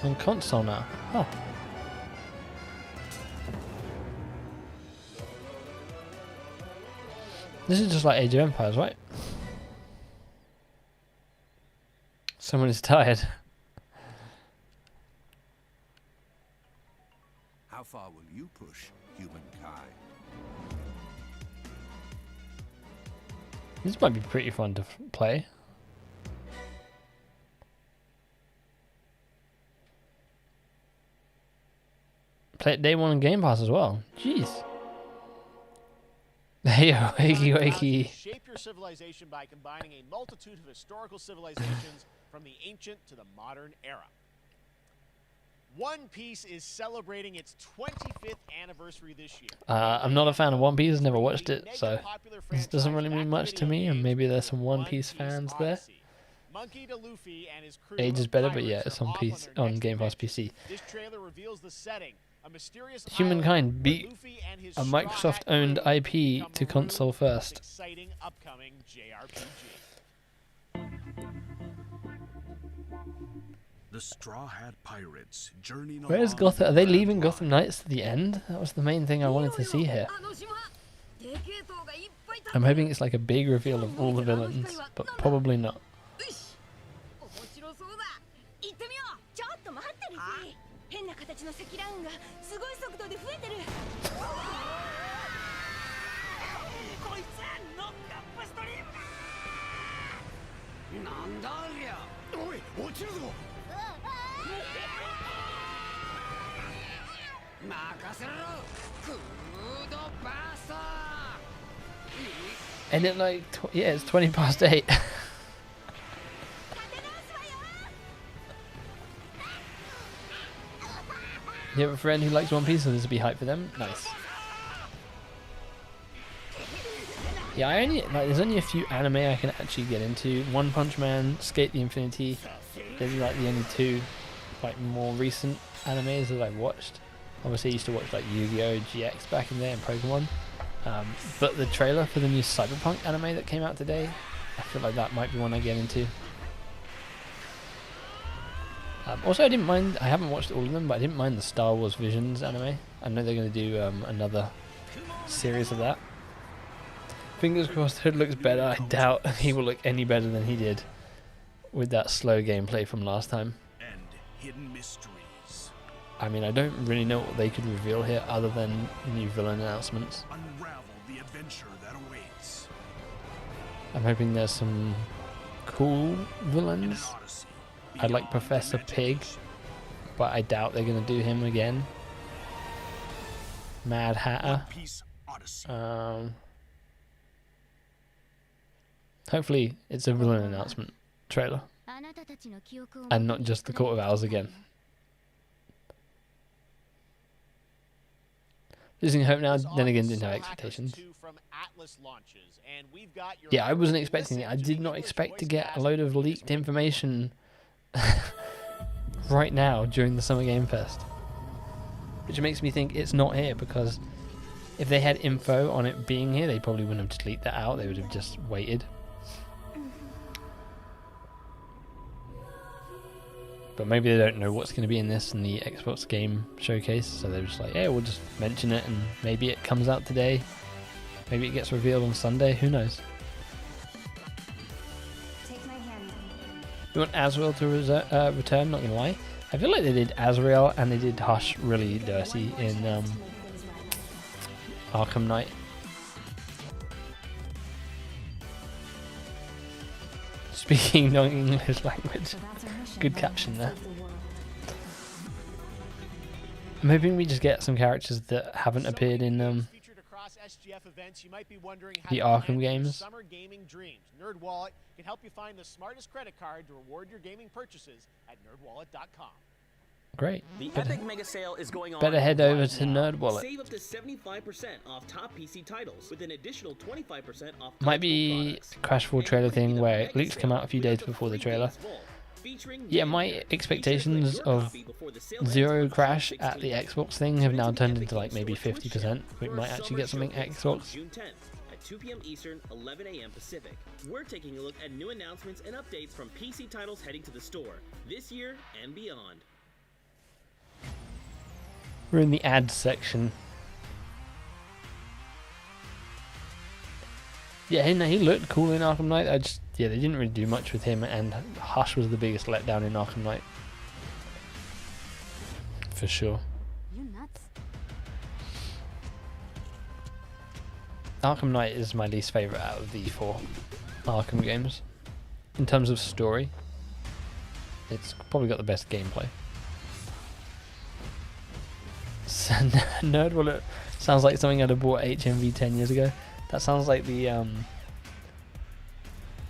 On console now. Huh. This is just like Age of Empires, right? Someone is tired. How far will you push Humankind? This might be pretty fun to play. Play it day one on Game Pass as well. Jeez. Hey, wakey, wakey. Shape your civilization by combining a multitude of historical civilizations from the ancient to the modern era. One Piece is celebrating its 25th anniversary this year. I'm not a fan of One Piece, never watched it, so this doesn't really mean much to me, and maybe there's some One Piece fans there. Monkey D. Luffy and his crew Age is better, but yeah, it's on Game Pass PC. This trailer reveals the setting. A mysterious Humankind beat a Microsoft-owned IP to console first. Exciting upcoming JRPG. The Straw Hat Pirates journey. Where's Gotham? Are they leaving Gotham Knights to the end? That was the main thing I wanted to see here. I'm hoping it's like a big reveal of all the villains, but probably not. And it like, yeah, it's 20 past 8. You have a friend who likes One Piece, so this will be hype for them? Nice. Yeah, there's only a few anime I can actually get into. One Punch Man, Skate the Infinity. They're like the only two like more recent animes that I've watched. Obviously I used to watch like Yu-Gi-Oh! GX back in there and Pokemon. But the trailer for the new Cyberpunk anime that came out today, I feel like that might be one I get into. Also, I haven't watched all of them, but I didn't mind the Star Wars Visions anime. I know they're going to do another series of that. Fingers crossed Hood looks better. I doubt he will look any better than he did with that slow gameplay from last time. And hidden mysteries. I mean, I don't really know what they could reveal here other than new villain announcements. Unravel the adventure that awaits. I'm hoping there's some cool villains. I'd like Professor Pig, but I doubt they're going to do him again. Mad Hatter. Hopefully it's a villain announcement trailer and not just the Court of Owls again. Losing hope now, then again didn't have expectations. Yeah, I wasn't expecting it. I did not expect to get a load of leaked information right now during the Summer Game Fest. Which makes me think it's not here, because if they had info on it being here, they probably wouldn't have just leaked that out. They would have just waited. But maybe they don't know what's going to be in this in the Xbox game showcase, so they're just like, yeah, we'll just mention it, and maybe it comes out today. Maybe it gets revealed on Sunday, who knows. We want Azrael to return, not gonna lie. I feel like they did Azrael and they did Hush really dirty in Arkham Knight. Speaking non-English language. Good caption there. I'm hoping we just get some characters that haven't appeared in featured across SGF events, you might be wondering how the to Arkham plan your games. summer gaming dreams. NerdWallet can help you find the smartest credit card to reward your gaming purchases at nerdwallet.com. Great. The Epic Mega Sale is going on. Better head right over to now. NerdWallet. Save up to 75% off top PC titles with an additional 25% off. Might be a Crashfall trailer thing where it leaks come out a few days before the trailer. Yeah, my expectations of zero crash at the Xbox thing have now turned into like maybe 50%. We might actually get something Xbox. June 10th at 2 p.m. Eastern, 11 a.m. Pacific. We're taking a look at new announcements and updates from PC titles heading to the store this year and beyond. We're in the ads section. Yeah, he looked cool in Arkham Knight. Yeah, they didn't really do much with him, and Hush was the biggest letdown in Arkham Knight. For sure. You nuts? Arkham Knight is my least favourite out of the 4 Arkham games. In terms of story, it's probably got the best gameplay. NerdWallet sounds like something I'd have bought HMV 10 years ago. That sounds like the yeah,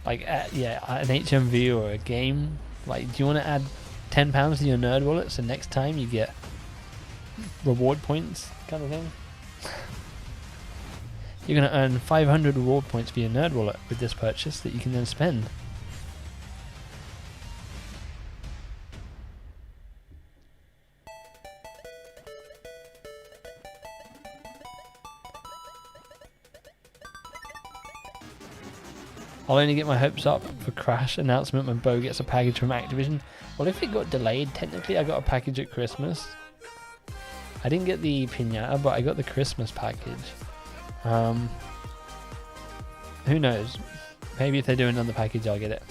an HMV or a game. Like, do you want to add £10 to your NerdWallet so next time you get reward points, kind of thing? You're going to earn 500 reward points for your NerdWallet with this purchase that you can then spend. I'll only get my hopes up for Crash announcement when Bo gets a package from Activision. Well, if it got delayed, technically I got a package at Christmas. I didn't get the piñata, but I got the Christmas package. Who knows? Maybe if they do another package, I'll get it.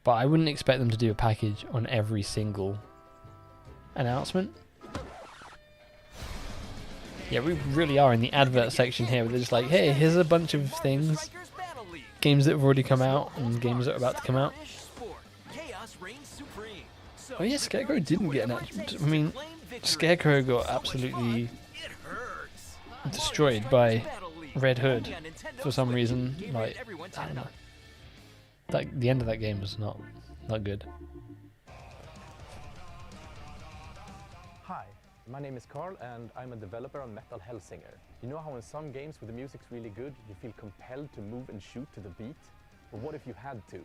But I wouldn't expect them to do a package on every single announcement. Yeah, we really are in the advert section here, where they're just like, hey, here's a bunch of things. Games that have already come out, and games that are about to come out. Oh yeah, Scarecrow didn't get an announcement. I mean, Scarecrow got absolutely destroyed by Red Hood for some reason. Like, I don't know. The end of that game was not good. Hi, my name is Carl and I'm a developer on Metal Hellsinger. You know how in some games where the music's really good, you feel compelled to move and shoot to the beat? But what if you had to?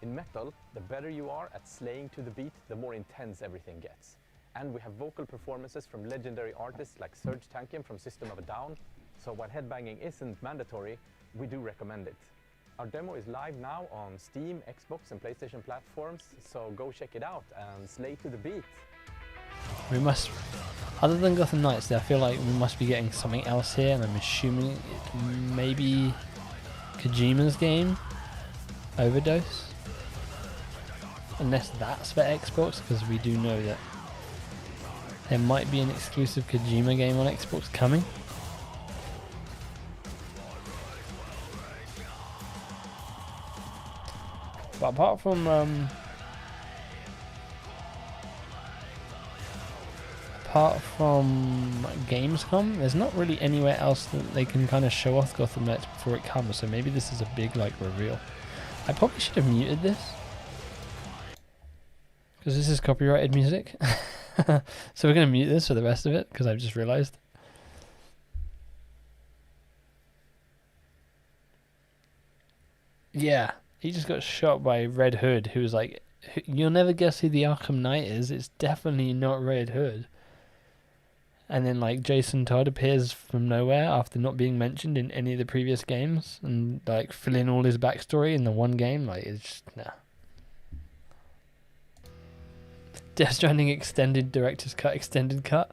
In Metal, the better you are at slaying to the beat, the more intense everything gets. And we have vocal performances from legendary artists like Serge Tankian from System of a Down, so while headbanging isn't mandatory, we do recommend it. Our demo is live now on Steam, Xbox and PlayStation platforms, so go check it out and slay to the beat. We must, other than Gotham Knights, I feel like we must be getting something else here, and I'm assuming it maybe Kojima's game, Overdose. Unless that's for Xbox, because we do know that there might be an exclusive Kojima game on Xbox coming. But apart from Gamescom, there's not really anywhere else that they can kind of show off Gotham Knights before it comes. So maybe this is a big like reveal. I probably should have muted this because this is copyrighted music. So we're gonna mute this for the rest of it because I've just realized. Yeah. He just got shot by Red Hood, who was like, you'll never guess who the Arkham Knight is. It's definitely not Red Hood. And then like Jason Todd appears from nowhere after not being mentioned in any of the previous games, and like fill in all his backstory in the one game. Like, it's just, nah. Death Stranding extended director's cut, extended cut.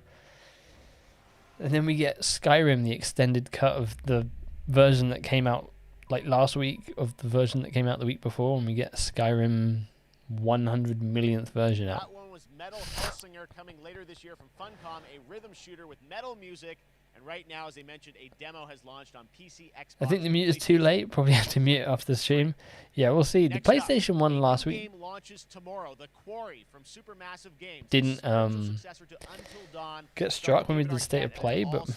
And then we get Skyrim, the extended cut of the version that came out like last week, of the version that came out the week before, and we get Skyrim 100 millionth version out. That one was Metal Hellsinger, coming later this year from Funcom, a rhythm shooter with metal music And right now, as I mentioned, a demo has launched on PC, Xbox. I think the mute is too late. Probably have to mute it off the stream. Yeah, we'll see. The PlayStation one last week game launches tomorrow. The Quarry from Supermassive Games. didn't get struck when we did State of Play, but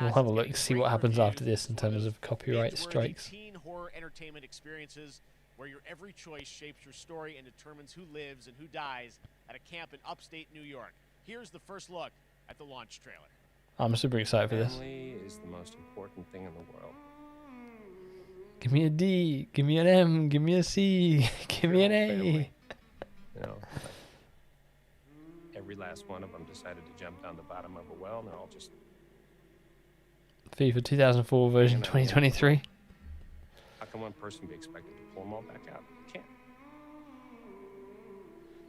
we'll have a look, see what happens after this in terms of copyright strikes. Teen horror entertainment experiences where your every choice shapes your story and determines who lives and who dies at a camp in upstate New York. Here's the first look at the launch trailer. I'm super excited for this. Family is the most important thing in the world. Give me a D, give me an M, give me a C, give me an A. You know, every last one of them decided to jump down the bottom of a well, and they're all just... FIFA 2004 version 2023. How can one person be expected to pull them all back out? You can't.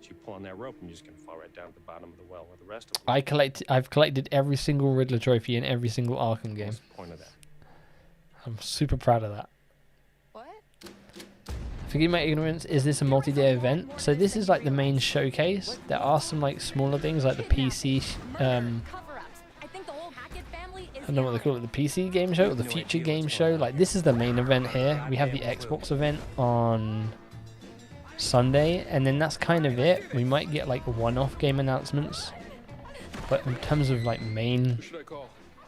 So you pull on that rope and you're just going to fall right down at the bottom of the well with the rest of them. I've collected every single Riddler trophy in every single Arkham game. What's the point of that? I'm super proud of that. What? Forgive my ignorance, is this a multi-day event? So this is like the main showcase. There are some like smaller things like the PC, I don't know what they call it, the PC game show or the future game show. Like this is the main event here. We have the Xbox event on Sunday, and then that's kind of it. We might get like one-off game announcements, but in terms of like main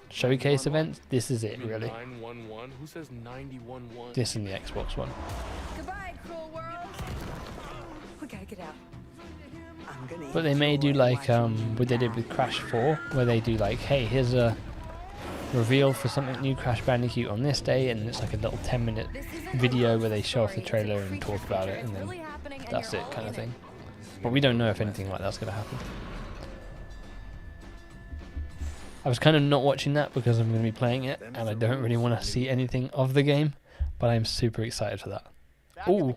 showcase events, this is it really. 911? Who says 911? This and the Xbox one. Goodbye, cruel world. We gotta get out. But they may do like what they did with Crash 4, where they do like, hey, here's a reveal for something new Crash Bandicoot on this day, and it's like a little 10-minute video where they show off the trailer and talk about it, and then that's it kind of thing. But we don't know if anything like that's going to happen. I was kind of not watching that because I'm going to be playing it, and I don't really want to see anything of the game, but I'm super excited for that. Ooh.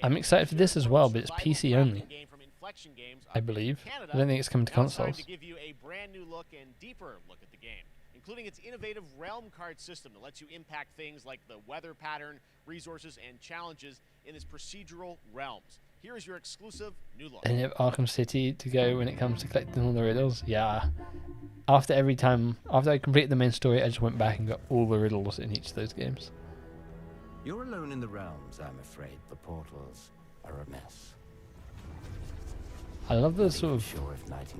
I'm excited for this as well, but it's PC only, I believe. I don't think it's coming to consoles. To give you a brand new look and deeper look at the game, including its innovative realm card system that lets you impact things like the weather pattern, resources, and challenges in its procedural realms. Here is your exclusive new look. And you have Arkham City to go when it comes to collecting all the riddles. Yeah. After I completed the main story, I just went back and got all the riddles in each of those games. You're alone in the realms, I'm afraid. The portals are a mess. I love the sort of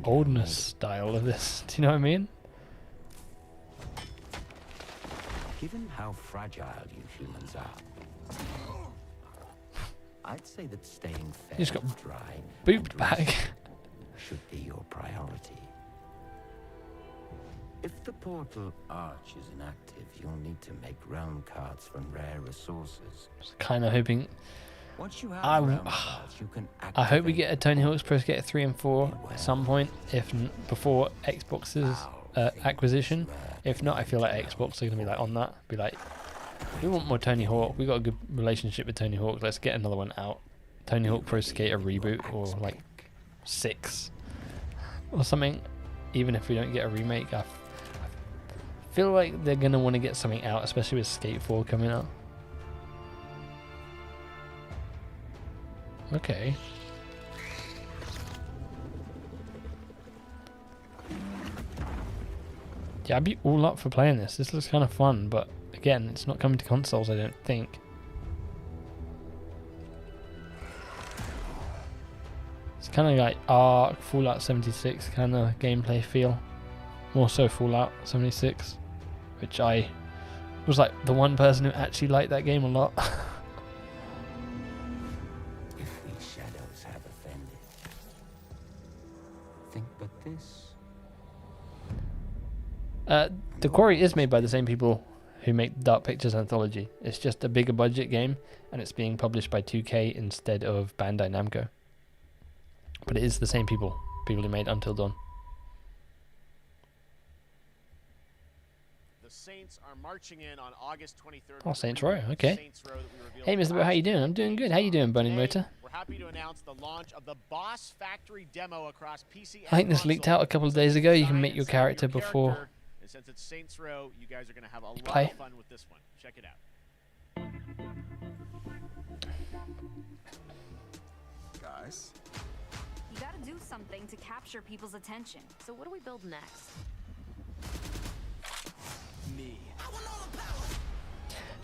oldness style of this. Do you know what I mean? Given how fragile you humans are, I'd say that staying fair You just got and dry booped back. should be your priority. If the portal arch is inactive, you'll need to make realm cards from rare resources. Kind of hoping. Once you have realm cards, you can I hope we get a Tony Hawk's Pro Skater 3 and 4 at some point, if before Xbox's acquisition. If not, I feel like Xbox are going to be like on that. Be like, we want more Tony Hawk. We got a good relationship with Tony Hawk. Let's get another one out. Tony Hawk Pro Skater reboot, or like 6 or something. Even if we don't get a remake, I feel like they're going to want to get something out, especially with Skate 4 coming out. Okay. Yeah, I'd be all up for playing this. This looks kind of fun, but again, it's not coming to consoles, I don't think. It's kind of like Ark, Fallout 76 kind of gameplay feel. More so Fallout 76, which I was like the one person who actually liked that game a lot. The Quarry is made by the same people who make Dark Pictures Anthology. It's just a bigger budget game, and it's being published by 2K instead of Bandai Namco. But it is the same people who made Until Dawn. The Saints are marching in on August 23rd. Oh, Saints Row, okay. Hey, MisterBo, how you doing? I'm doing good. How you doing, Burning Motor? We're happy to announce the launch of the Boss Factory demo across PC. I think this leaked out a couple of days ago. You can make your character before. And since it's Saints Row, you guys are going to have a lot play. of fun with this one. Check it out. Guys? You gotta do something to capture people's attention. So what do we build next?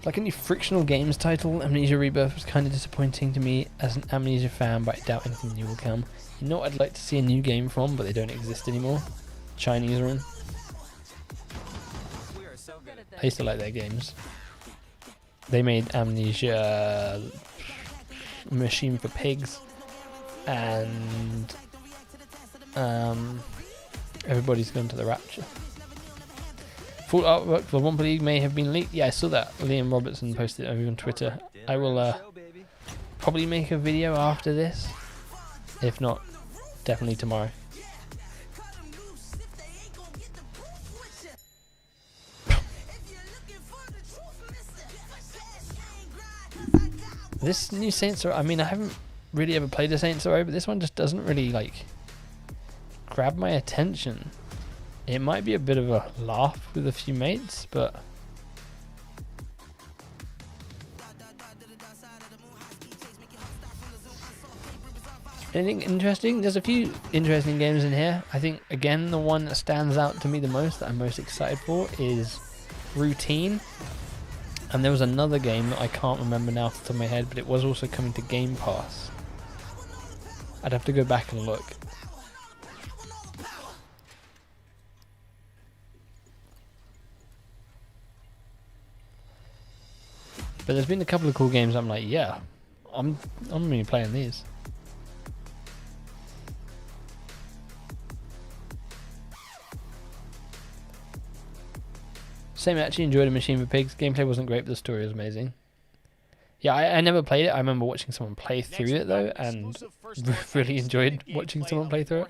Like any frictional games title, Amnesia Rebirth was kind of disappointing to me as an Amnesia fan, but I doubt anything new will come. You know what I'd like to see a new game from, but they don't exist anymore? Chinese Room. I used to like their games. They made Amnesia Machine for Pigs, and Everybody's Gone to the Rapture. Full artwork for Wampa League may have been leaked. Yeah, I saw that. Liam Robertson posted it over on Twitter. I will probably make a video after this. If not, definitely tomorrow. This new Saints Row, I mean, I haven't really ever played a Saints Row, but this one just doesn't really, like, grab my attention. It might be a bit of a laugh with a few mates, but anything interesting? There's a few interesting games in here. I think, again, the one that stands out to me the most, that I'm most excited for, is Routine. And there was another game that I can't remember now off the top of my head, but it was also coming to Game Pass. I'd have to go back and look. But there's been a couple of cool games I'm like, yeah, I'm really playing these. Same, actually enjoyed A Machine for Pigs. Gameplay wasn't great, but the story was amazing. Yeah, I never played it. I remember watching someone play through it though, and really enjoyed watching someone play through it.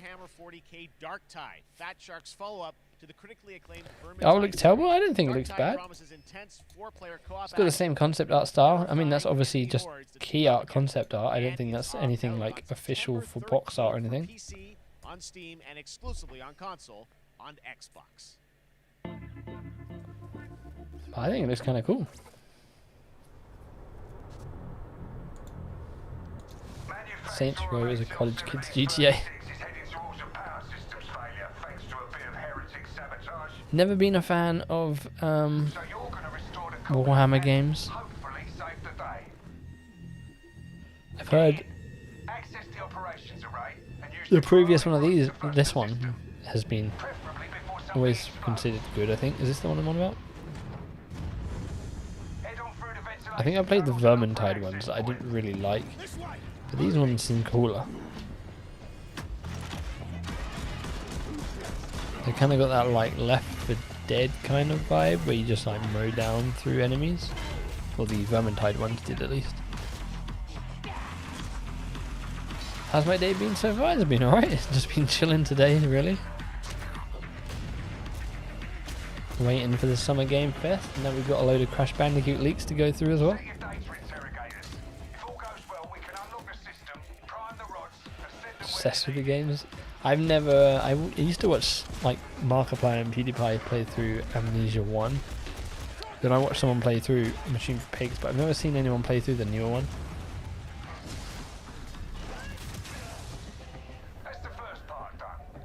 Oh, it looks terrible? I don't think it looks bad. It's got the same concept art style. I mean, that's obviously just key art concept art. I don't think that's anything like official for box art or anything. PC, on Steam, and exclusively on console on Xbox. I think it looks kind of cool. Saints Row is a college kids GTA. Never been a fan of Warhammer games. I've heard the previous one of these, this one, has been always considered good, I think. Is this the one I'm on about? I think I played the Vermintide ones that I didn't really like, but these ones seem cooler. They kind of got that like Left 4 Dead kind of vibe where you just like mow down through enemies. Or the Vermintide ones did at least. How's my day been so far? It's been alright. It's just been chilling today, really. Waiting for the Summer Game Fest, and then we've got a load of Crash Bandicoot leaks to go through as well. Obsessed with the games. I used to watch like Markiplier and PewDiePie play through Amnesia 1. Then I watched someone play through Machine for Pigs, but I've never seen anyone play through the newer one.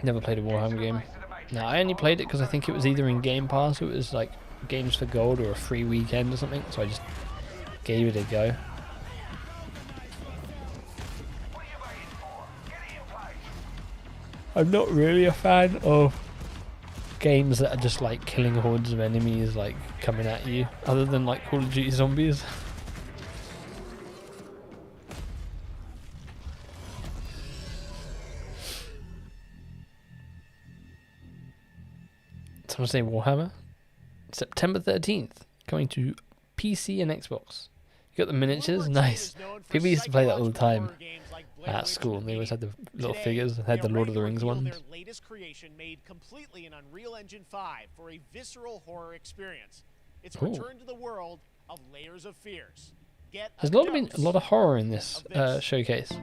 Never played a Warhammer game. No, I only played it because I think it was either in Game Pass, or it was like Games for Gold or a free weekend or something, so I just gave it a go. I'm not really a fan of games that are just like killing hordes of enemies like coming at you, other than like Call of Duty Zombies. Someone say Warhammer. September 13th, coming to PC and Xbox. You got the miniatures? Nice. People used to play that all the time at school. They always had the little figures. They had the Lord of the Rings ones. Their latest creation made completely in Unreal Engine 5 for a visceral horror experience. It's a return to the world of Layers of Fears. There's a lot of horror in this showcase.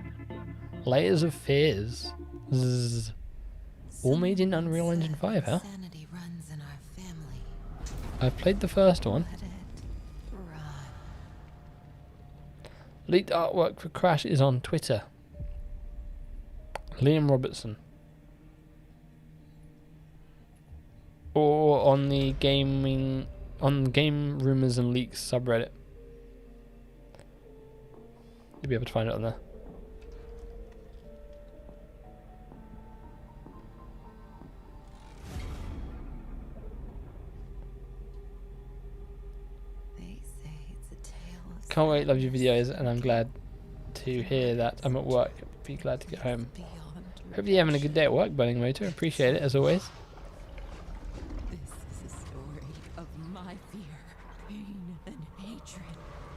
Layers of Fears. Zzz. All made in Unreal Engine 5, huh? I've played the first one. Leaked artwork for Crash is on Twitter. Liam Robertson. Or on the gaming on Game Rumors and Leaks subreddit. You'll be able to find it on there. Can't wait, love your videos, and I'm glad to hear that. I'm at work. Be glad to get home. Hope you're having a good day at work, Burning Motor. Appreciate it as always. This is a story of my fear, pain, and hatred,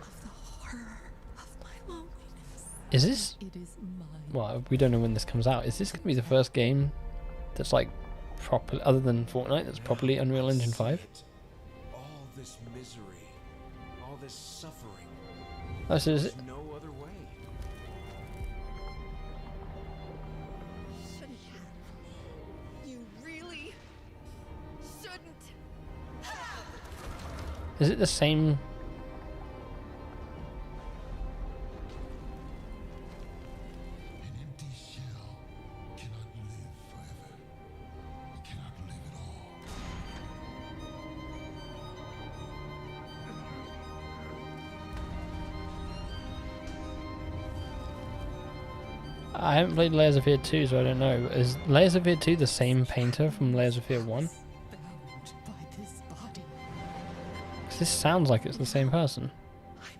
of the horror of my loneliness. Is this? It is mine. Well, we don't know when this comes out. Is this going to be the first game that's like proper, other than Fortnite, that's properly Unreal Engine 5? All this misery, all this suffering. This is There's no other way. Shouldn't have. You really shouldn't have. Is it the same? I haven't played Layers of Fear 2, so I don't know. Is Layers of Fear 2 the same painter from Layers of Fear 1? Because this sounds like it's the same person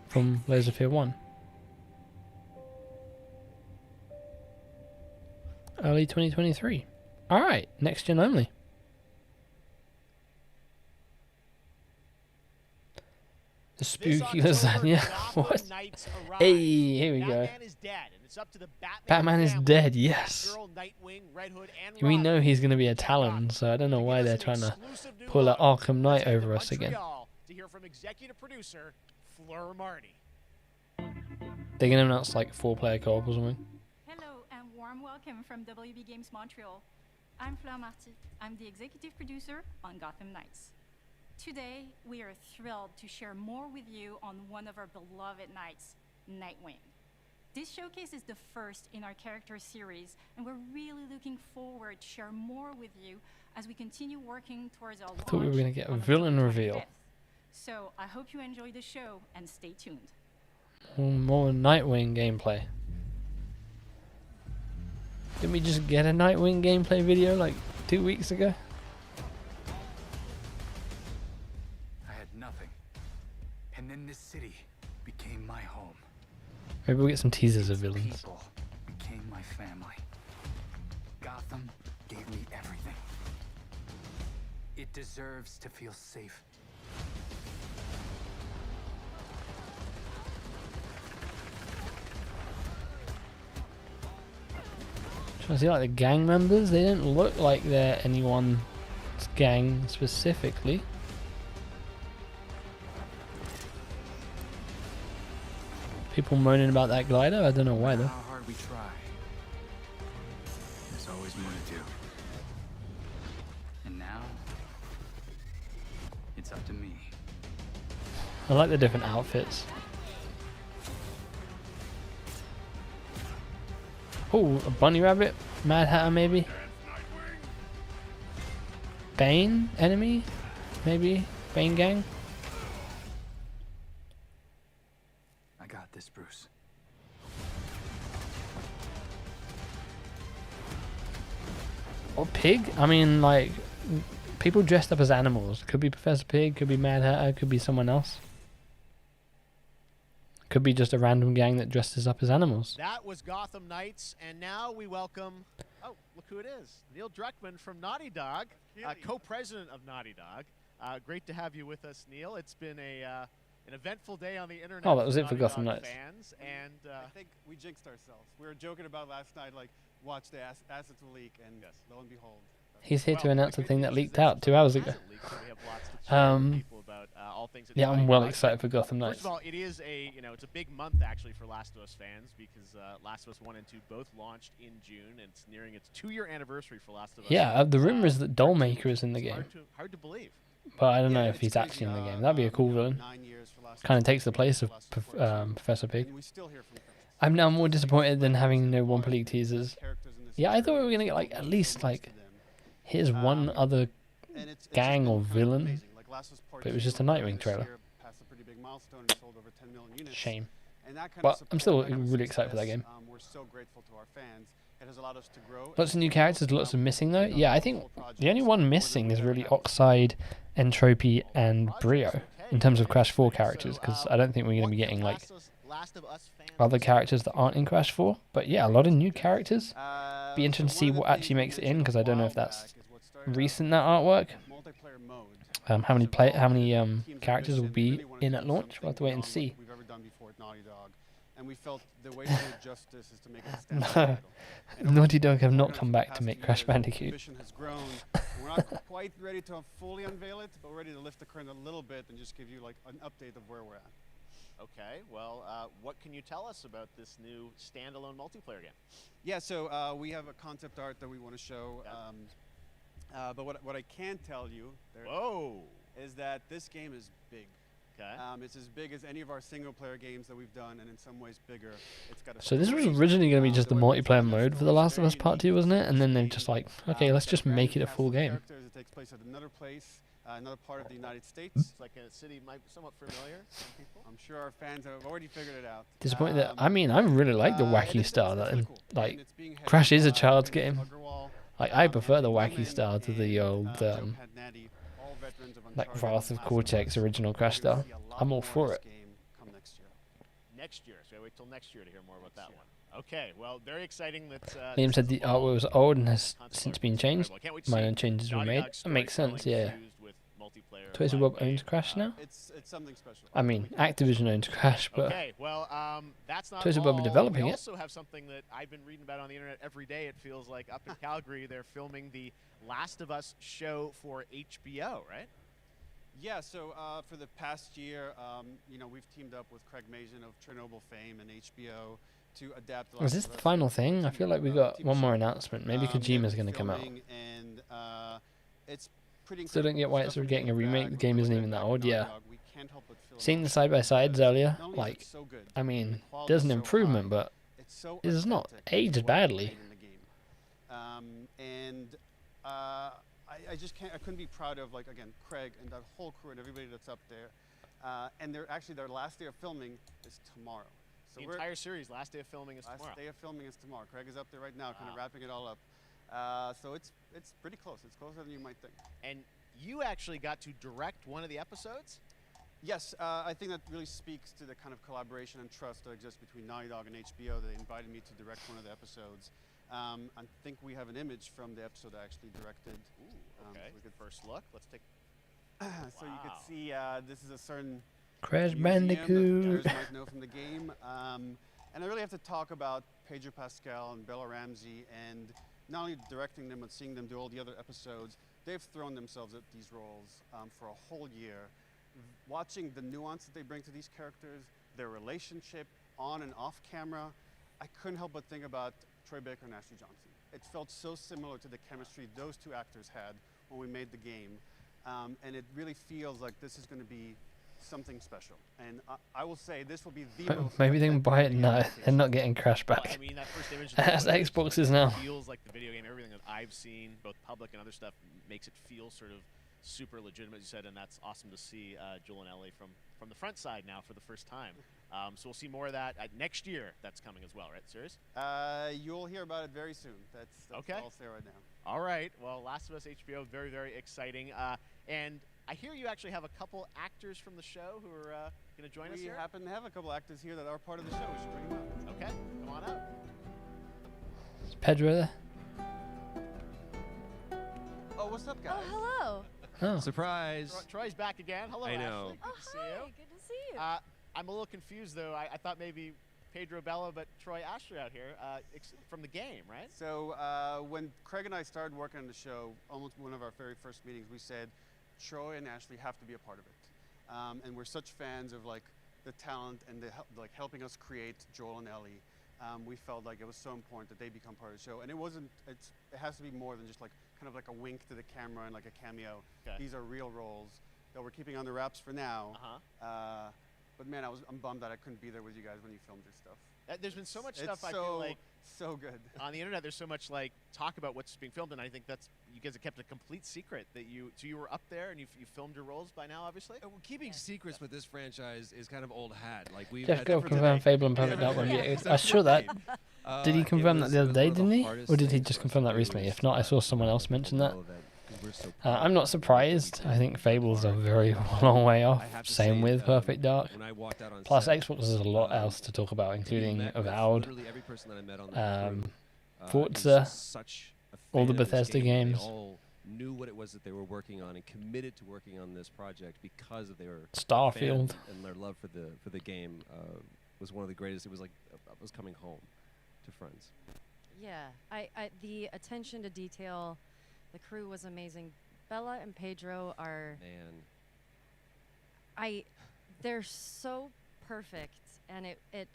from Layers of Fear 1. Early 2023. Alright, next gen only. The spooky lasagna. What? Hey, here we go. Batman is dead, yes. We know he's going to be a Talon, so I don't know why they're trying to pull an Arkham Knight over us again. To hear from executive producer Fleur Marty. They're going to announce like 4-player co-op or something. Hello and warm welcome from WB Games Montreal. I'm Fleur Marty. I'm the executive producer on Gotham Knights. Today, we are thrilled to share more with you on one of our beloved knights, Nightwing. This showcase is the first in our character series, and we're really looking forward to share more with you as we continue working towards our launch. I thought we were going to get a villain reveal. So, I hope you enjoy the show and stay tuned. More Nightwing gameplay. Didn't we just get a Nightwing gameplay video like 2 weeks ago? I had nothing. And then this city became my home. Maybe we'll get some teasers of villains. People became my family. Gotham gave me everything. It deserves to feel safe. Trying to see like the gang members. They don't look like they're anyone's gang specifically. People moaning about that glider. I don't know why though. How hard we try. There's always more to do. And now, it's up to me. I like the different outfits. Oh, a bunny rabbit, Mad Hatter maybe. Bane enemy, maybe Bane gang. I got this, Bruce. Or Pig? I mean, like, people dressed up as animals. Could be Professor Pig, could be Mad Hatter, could be someone else. Could be just a random gang that dresses up as animals. That was Gotham Knights, and now we welcome... Oh, look who it is. Neil Druckmann from Naughty Dog, co-president of Naughty Dog. Great to have you with us, Neil. It's been an eventful day on the internet. Oh, that was it for Gotham Knights. Fans, and I think we jinxed ourselves. We were joking about last night, like, watch the assets will leak, and lo and behold. He's here to announce a thing that leaked out 2 hours ago. Yeah, I'm well excited for Gotham Knights. First of all, it is it's a big month actually for Last of Us fans because Last of Us 1 and 2 both launched in June, and it's nearing its 2-year anniversary for Last of Us. Yeah, the rumor is that Dollmaker is in the game. Hard to believe. But I don't know if he's actually in the game. That'd be a cool villain. Kind of takes the place of Professor Pig. I'm now more disappointed than having no Wampa League teasers. Yeah, I thought we were gonna get like at least like here's one other gang or villain. Last of Us Part But it was 2 just a Nightwing this trailer. year passed a pretty big milestone and sold over 10 million units. Shame. And that kind But of I'm support, still that kind of really excited for that success, game. We're so grateful to our fans. It has allowed us to grow. Lots of new characters, lots of missing though. Yeah, I think the only one missing is really Oxide, Entropy, and Brio in terms of Crash 4 characters, because I don't think we're going to be getting like other characters that aren't in Crash 4. But yeah, a lot of new characters. Be interesting to see what actually makes it in, because I don't know if that's recent, that artwork. How many characters will be in at launch? We'll have to wait and see. We've ever done before at Naughty Dog. And we felt the way to do it justice is to make it a standalone No, title. Naughty Dog have not come back to make Crash Bandicoot. The vision has grown. We're not quite ready to fully unveil it, but we're ready to lift the curtain a little bit and just give you like an update of where we're at. Okay, well, what can you tell us about this new standalone multiplayer game? Yeah, so we have a concept art that we want to show. But what I can tell you is that this game is big. Okay. It's as big as any of our single-player games that we've done, and in some ways bigger. It's got a So this was originally going to be just the multiplayer mode for The Last of Us Part 2, wasn't it? And then they're just like, okay, let's just make it a full game. It takes place at another place, another part of the United States. It's like a city somewhat familiar to some people. I'm sure our fans have already figured it out. Disappointed that, I mean, I really like the wacky style that, and like, Crash is a child's game. Like, I prefer the wacky style to the old, like, Wrath of Cortex original Crash style. I'm all for it. Next year, so I wait till next year to hear more about that one. Okay, well, very exciting that. Liam said the artwork was old and has since been changed. Minor changes were made. That makes sense, yeah. Toys of Bob owns Crash now? It's something special. I mean, Activision owns Crash, but okay, well, that's not Toys of Bob are developing we it. also have something that I've been reading about on the internet every day. It feels like up in Calgary, they're filming the Last of Us show for HBO, right? Yeah, so for the past year, you know, we've teamed up with Craig Mazin of Chernobyl fame and HBO to adapt. Was this the final thing? I feel like we got one more announcement. Maybe Kojima's going to come out. And it's pretty Still don't get why it's getting a remake. The game isn't even that old. Yeah. Seeing the side-by-sides earlier, like, I mean, there's an improvement, but it's not aged badly. I just can't. I couldn't be proud of, like, again, Craig and that whole crew and everybody that's up there. And they're actually, their last day of filming is tomorrow. So the entire series, last day of filming is tomorrow. Last day of filming is tomorrow. Craig is up there right now, kind of wrapping it all up. So it's pretty close. It's closer than you might think. And you actually got to direct one of the episodes? Yes, I think that really speaks to the kind of collaboration and trust that exists between Naughty Dog and HBO. They invited me to direct one of the episodes. I think we have an image from the episode I actually directed. Ooh, okay. So we could first look. Let's take. So you can see this is a certain Crash museum Bandicoot. that might know from the game. And I really have to talk about Pedro Pascal and Bella Ramsey, and not only directing them, but seeing them do all the other episodes. They've thrown themselves at these roles for a whole year. Watching the nuance that they bring to these characters, their relationship on and off camera, I couldn't help but think about Troy Baker and Ashley Johnson. It felt so similar to the chemistry those two actors had when we made the game. And it really feels like this is going to be something special. And I will say this will be the most... Maybe they can buy it now. They're not getting Crash back. Well, I mean, that first image As Xbox is now. Feels like the video game. Everything that I've seen, both public and other stuff, makes it feel sort of super legitimate, as you said, and that's awesome to see Joel and Ellie from the front side now for the first time. So we'll see more of that next year. That's coming as well, right? Serious? You'll hear about it very soon. That's okay. All I'll say right now. All right. Well, Last of Us HBO, very, very exciting. And I hear you actually have a couple actors from the show who are going to join us here. We happen to have a couple actors here that are part of the show. We should bring them out. Okay. Come on out. Is Pedro there? Oh, what's up, guys? Oh, hello. Oh. Surprise. Troy's back again. Hello, I know. Ashley. Good to see you. Good to see you. I'm a little confused, though. I thought maybe Pedro Bella, but Troy Ashley out here from the game, right? So when Craig and I started working on the show, almost one of our very first meetings, we said Troy and Ashley have to be a part of it. And we're such fans of like the talent and like helping us create Joel and Ellie. We felt like it was so important that they become part of the show. And it wasn't. It has to be more than just like kind of like a wink to the camera and like a cameo. Okay. These are real roles that we're keeping under wraps for now. But man, I'm bummed that I couldn't be there with you guys when you filmed your stuff. There's been so much It's stuff I so feel like So good. On the internet, there's so much like talk about what's being filmed, and I think that's you guys have kept a complete secret that you were up there and you filmed your roles by now, obviously. Well, keeping secrets with this franchise is kind of old hat. Like we've Jeff Gill confirmed Fable and Perfect Dark. Yeah, I saw that. Did he confirm that the other day? Didn't he, or did he just confirm that recently? If not, I saw someone else mention that. I'm not surprised. I think Fable's a very long way off. Same with Perfect Dark. Plus, Xbox has a lot else to talk about, including Avowed, Forza, all the Bethesda games. They all knew what it was that they were working on and committed to working on this project because of their Starfield and their love for the game was one of the greatest. It was like I was coming home to friends. Yeah, the attention to detail. The crew was amazing. Bella and Pedro are they're so perfect, and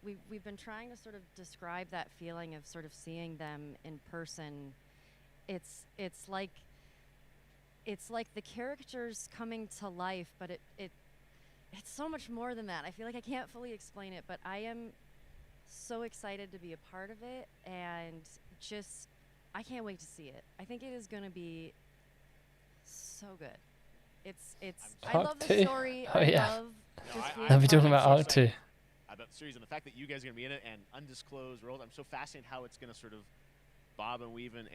we've been trying to sort of describe that feeling of sort of seeing them in person. It's like the characters coming to life, but it's so much more than that. I feel like I can't fully explain it, but I am so excited to be a part of it, and just I can't wait to see it. I think it is going to be so good. I love the story. Oh, yeah. I love I'll be talking about Arc 2. About the series and the fact that you guys are going to be in it and undisclosed roles. I'm so fascinated how it's going to sort of bob and weave and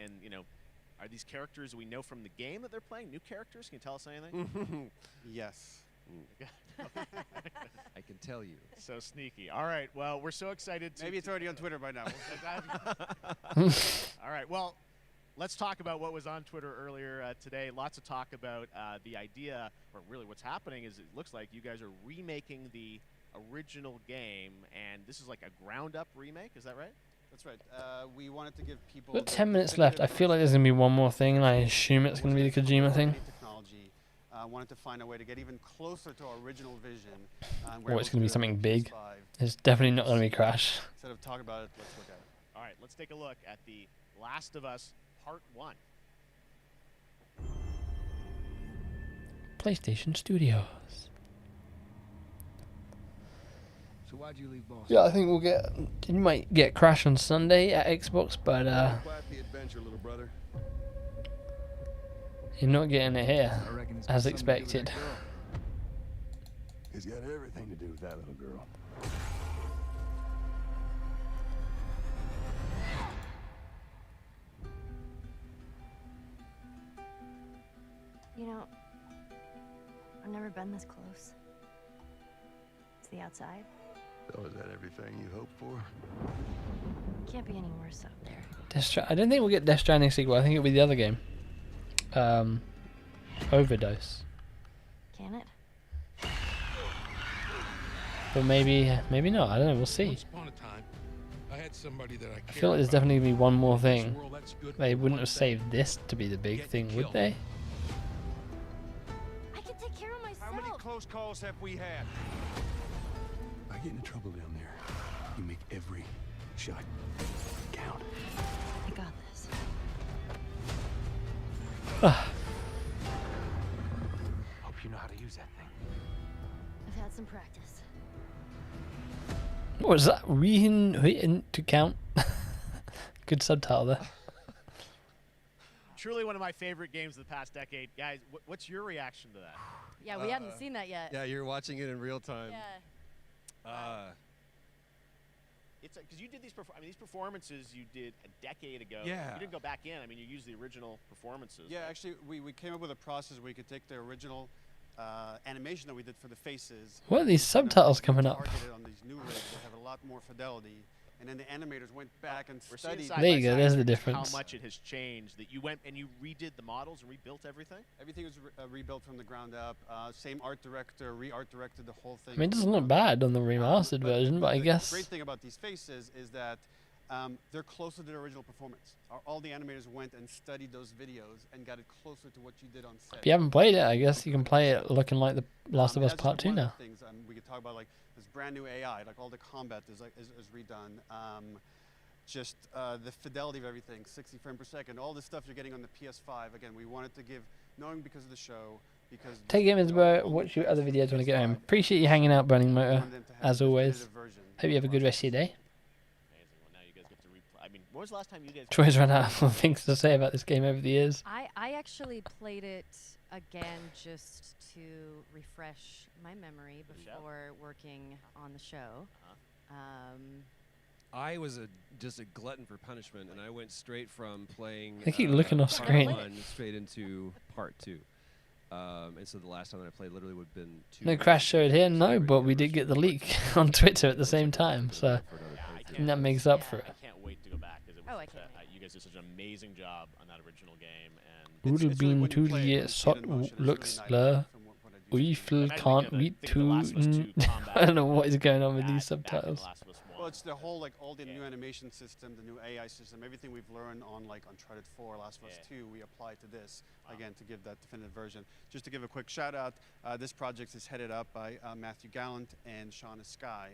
are these characters we know from the game that they're playing? New characters? Can you tell us anything? Yes. I can tell you. So sneaky. All right. Well, we're so excited. Maybe it's already on Twitter by now. All right. Well, let's talk about what was on Twitter earlier today. Lots of talk about the idea, or really what's happening is it looks like you guys are remaking the original game, and this is like a ground-up remake. Is that right? That's right. We wanted to give people. We've got 10 minutes left. I feel like there's going to be one more thing, and I assume it's going to be the Kojima thing. Wanted to find a way to get even closer to our original vision. Or it's going to be something big. It's definitely not going to be Crash. Instead of talk about it, let's look at it. All right, let's take a look at The Last of Us Part 1. PlayStation Studios. So why'd you leave Boston? Yeah, I think you might get Crash on Sunday at Xbox, but Quite the adventure, little brother. you're not getting it here, as expected. He's got everything to do with that little girl. You know, I've never been this close. It's the outside. So is that everything you hoped for? Can't be any worse out there. I don't think we'll get Death Stranding sequel. I think it'll be the other game. Overdose. Can it? But maybe not. I don't know. We'll see. Once upon a time, I had somebody that I feel like there's definitely going to be one more thing. They wouldn't have saved this to be the big thing, would they? I can take care of myself. How many close calls have we had? I get into trouble down there. You make every shot count. I got this. Hope you know how to use that thing. I've had some practice. What was that? Written to count. Good subtitle there. Truly one of my favorite games of the past decade. Guys, what's your reaction to that? Yeah, we hadn't seen that yet. Yeah, you're watching it in real time. Yeah. It's because you did these these performances you did a decade ago. Yeah. You didn't go back in. I mean, you used the original performances. Yeah, actually, we came up with a process where we could take the original animation that we did for the faces. What are these subtitles coming up? Targeted on these new rigs that have a lot more fidelity. And then the animators went back and studied. There you go, there's the difference. How much it has changed that you went and you redid the models and rebuilt everything? Everything was rebuilt from the ground up. Same art director, re-art directed the whole thing. I mean, it doesn't look bad on the remastered version, but I guess... The great thing about these faces is that they're closer to the original performance. All the animators went and studied those videos and got it closer to what you did on set. If you haven't played it, I guess you can play it looking like The Last of Us Part 2 now. Things, we could talk about like this brand new AI, like all the combat is redone. Just the fidelity of everything, 60 frames per second, all the stuff you're getting on the PS5. Again, we wanted to give, knowing because of the show, because... Take it, MisterBo. Watch your other videos when I get home. Appreciate you hanging out, Burning Motor, as always. Hope you have a good rest of your day. Amazing. Well, now you guys get to replay. mean, when was the last time you guys? Troy's run out of things to say about this game over the years. I actually played it again just to refresh my memory before working on the show. I was just a glutton for punishment, and I went straight from playing. They keep looking off part screen. 1 straight into part 2. And so the last time that I played literally would have been 2. No crash showed here, no, but we did get the leak on Twitter at the same time, so I think that makes up for it. I can't wait to go back because you guys did such an amazing job on that original game. And would have been to the sort looks la. We feel can't read to. I don't know what is going on with these subtitles. Well, it's the whole, like, all the new animation system, the new AI system, everything we've learned on, like, Uncharted 4, Last of Us 2, we apply to this, again, to give that definitive version. Just to give a quick shout out, this project is headed up by Matthew Gallant and Shauna Sky.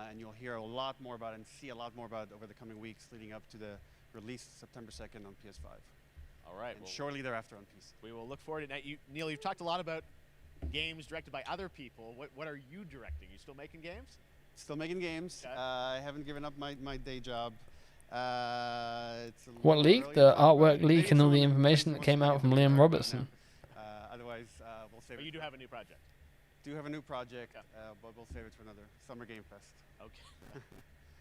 And you'll hear a lot more about it and see a lot more about it over the coming weeks leading up to the release September 2nd on PS5. All right. And shortly thereafter on PC. We will look forward to that. Neil, you've talked a lot about games directed by other people. What are you directing? You still making games? Still making games. I haven't given up my day job. What leak? The artwork leak and all the information that came out from Liam Robertson. Otherwise, we'll save it. But you do have a new project. Do have a new project, but we'll save it for another Summer Game Fest. Okay.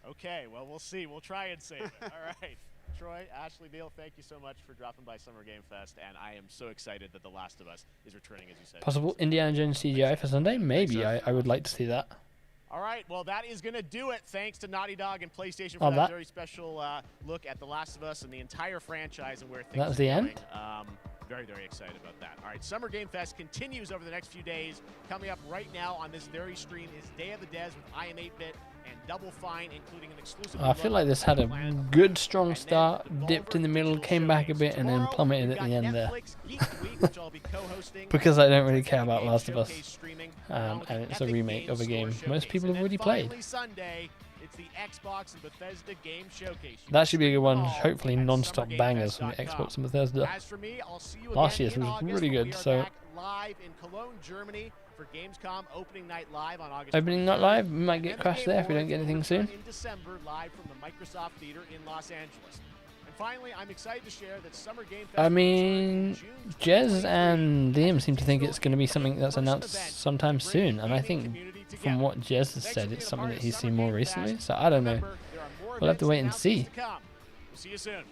Okay. Well, we'll see. We'll try and save it. All right. Troy, Ashley, Neil, thank you so much for dropping by Summer Game Fest, and I am so excited that The Last of Us is returning, as you said. Possible Indiana Jones CGI for Sunday? Maybe. I would like to see that. All right, well, that is going to do it. Thanks to Naughty Dog and PlayStation for that very special look at The Last of Us and the entire franchise and where things That's the end? Very, very excited about that. All right, Summer Game Fest continues over the next few days. Coming up right now on this very stream is Day of the Des with I Am 8-Bit and Double Fine, including an exclusive. I feel like this had a good, strong start, dipped in the middle, came back a bit, and then plummeted at the end there. Because I don't really care about Last of Us, and it's a remake of a game most people have already played. It's the Xbox and Bethesda Game Showcase. That should be a good one. Hopefully, non-stop bangers from the Xbox and Bethesda. As for me, I'll see you Last year's in was August, really when good. we are So back live in Cologne, Germany for Gamescom Opening Night Live on August. opening night live, we might get crashed there if we don't get anything soon. In December, live from the Microsoft Theater in Los Angeles. And finally, I'm excited to share that Summer Game Fest. I mean, Jez and Liam seem to think it's going to be something that's announced sometime soon, and I think from what Jez has said, it's something that he's seen more recently. So I don't know. We'll have to wait and see. We'll see you soon.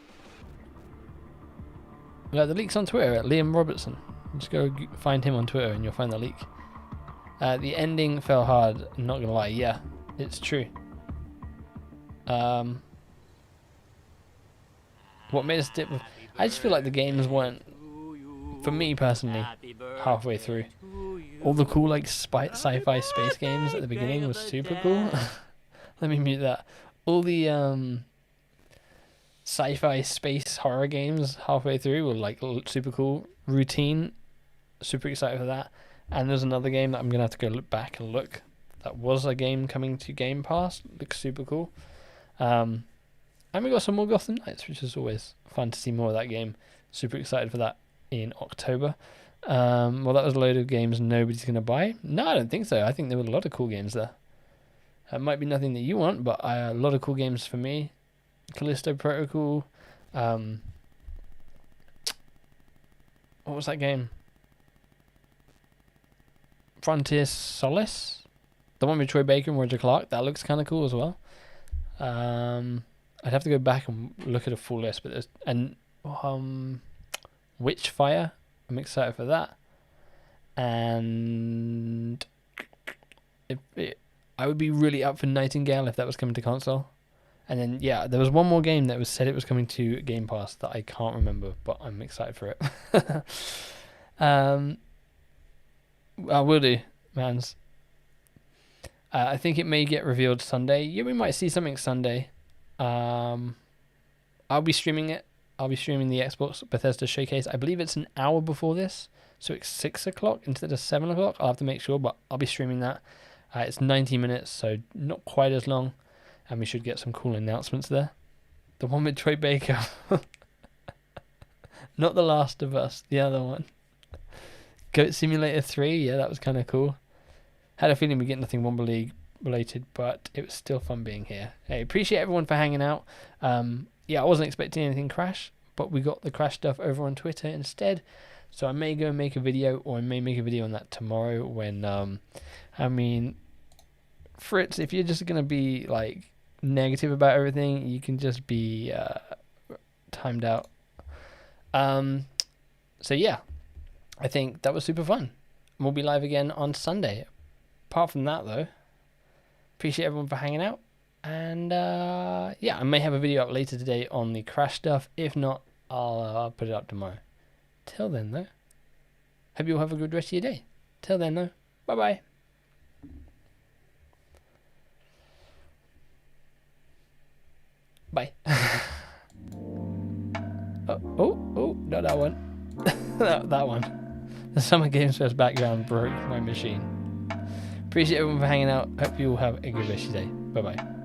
The leak's on Twitter at Liam Robertson. Just go find him on Twitter and you'll find the leak. The ending fell hard, I'm not gonna lie. Yeah, it's true. What made us dip? I just feel like the games weren't, for me personally, halfway through. All the cool like sci-fi space games at the beginning was super cool. Let me mute that. All the sci-fi space horror games halfway through were like super cool. Routine, super excited for that. And there's another game that I'm gonna have to go look back and look. That was a game coming to Game Pass. Looks super cool. And we got some more Gotham Knights, which is always fun to see more of that game. Super excited for that in October. Well, that was a load of games nobody's gonna buy. No, I don't think so. I think there were a lot of cool games there. It might be nothing that you want, but a lot of cool games for me. Callisto Protocol. What was that game? Frontier Solis? The one with Troy Baker and Roger Clark. That looks kind of cool as well. I'd have to go back and look at a full list, but there's Witchfire. I'm excited for that. And I would be really up for Nightingale if that was coming to console. And then, yeah, there was one more game that was said it was coming to Game Pass that I can't remember, but I'm excited for it. I will do, mans. I think it may get revealed Sunday. Yeah, we might see something Sunday. I'll be streaming it. I'll be streaming the Xbox Bethesda Showcase. I believe it's an hour before this, so it's 6 o'clock instead of 7 o'clock. I'll have to make sure, but I'll be streaming that. It's 90 minutes, so not quite as long, and we should get some cool announcements there. The one with Troy Baker. Not The Last of Us, the other one. Goat Simulator 3, yeah, that was kind of cool. Had a feeling we'd get nothing Womber League, related, but it was still fun being here. Hey, appreciate everyone for hanging out. Yeah, I wasn't expecting anything crash, but we got the crash stuff over on Twitter instead. So I may go and make a video, or I may make a video on that tomorrow when, I mean, Fritz, if you're just going to be, like, negative about everything, you can just be timed out. So yeah, I think that was super fun. We'll be live again on Sunday. Apart from that, though, appreciate everyone for hanging out. And yeah, I may have a video up later today on the crash stuff. If not, I'll put it up tomorrow. Till then, though, hope you all have a good rest of your day. Till then, though, bye-bye. Bye. Oh, not that one. that one. The Summer Games Fest background broke my machine. Appreciate everyone for hanging out. Hope you all have a good rest of your day. Bye-bye.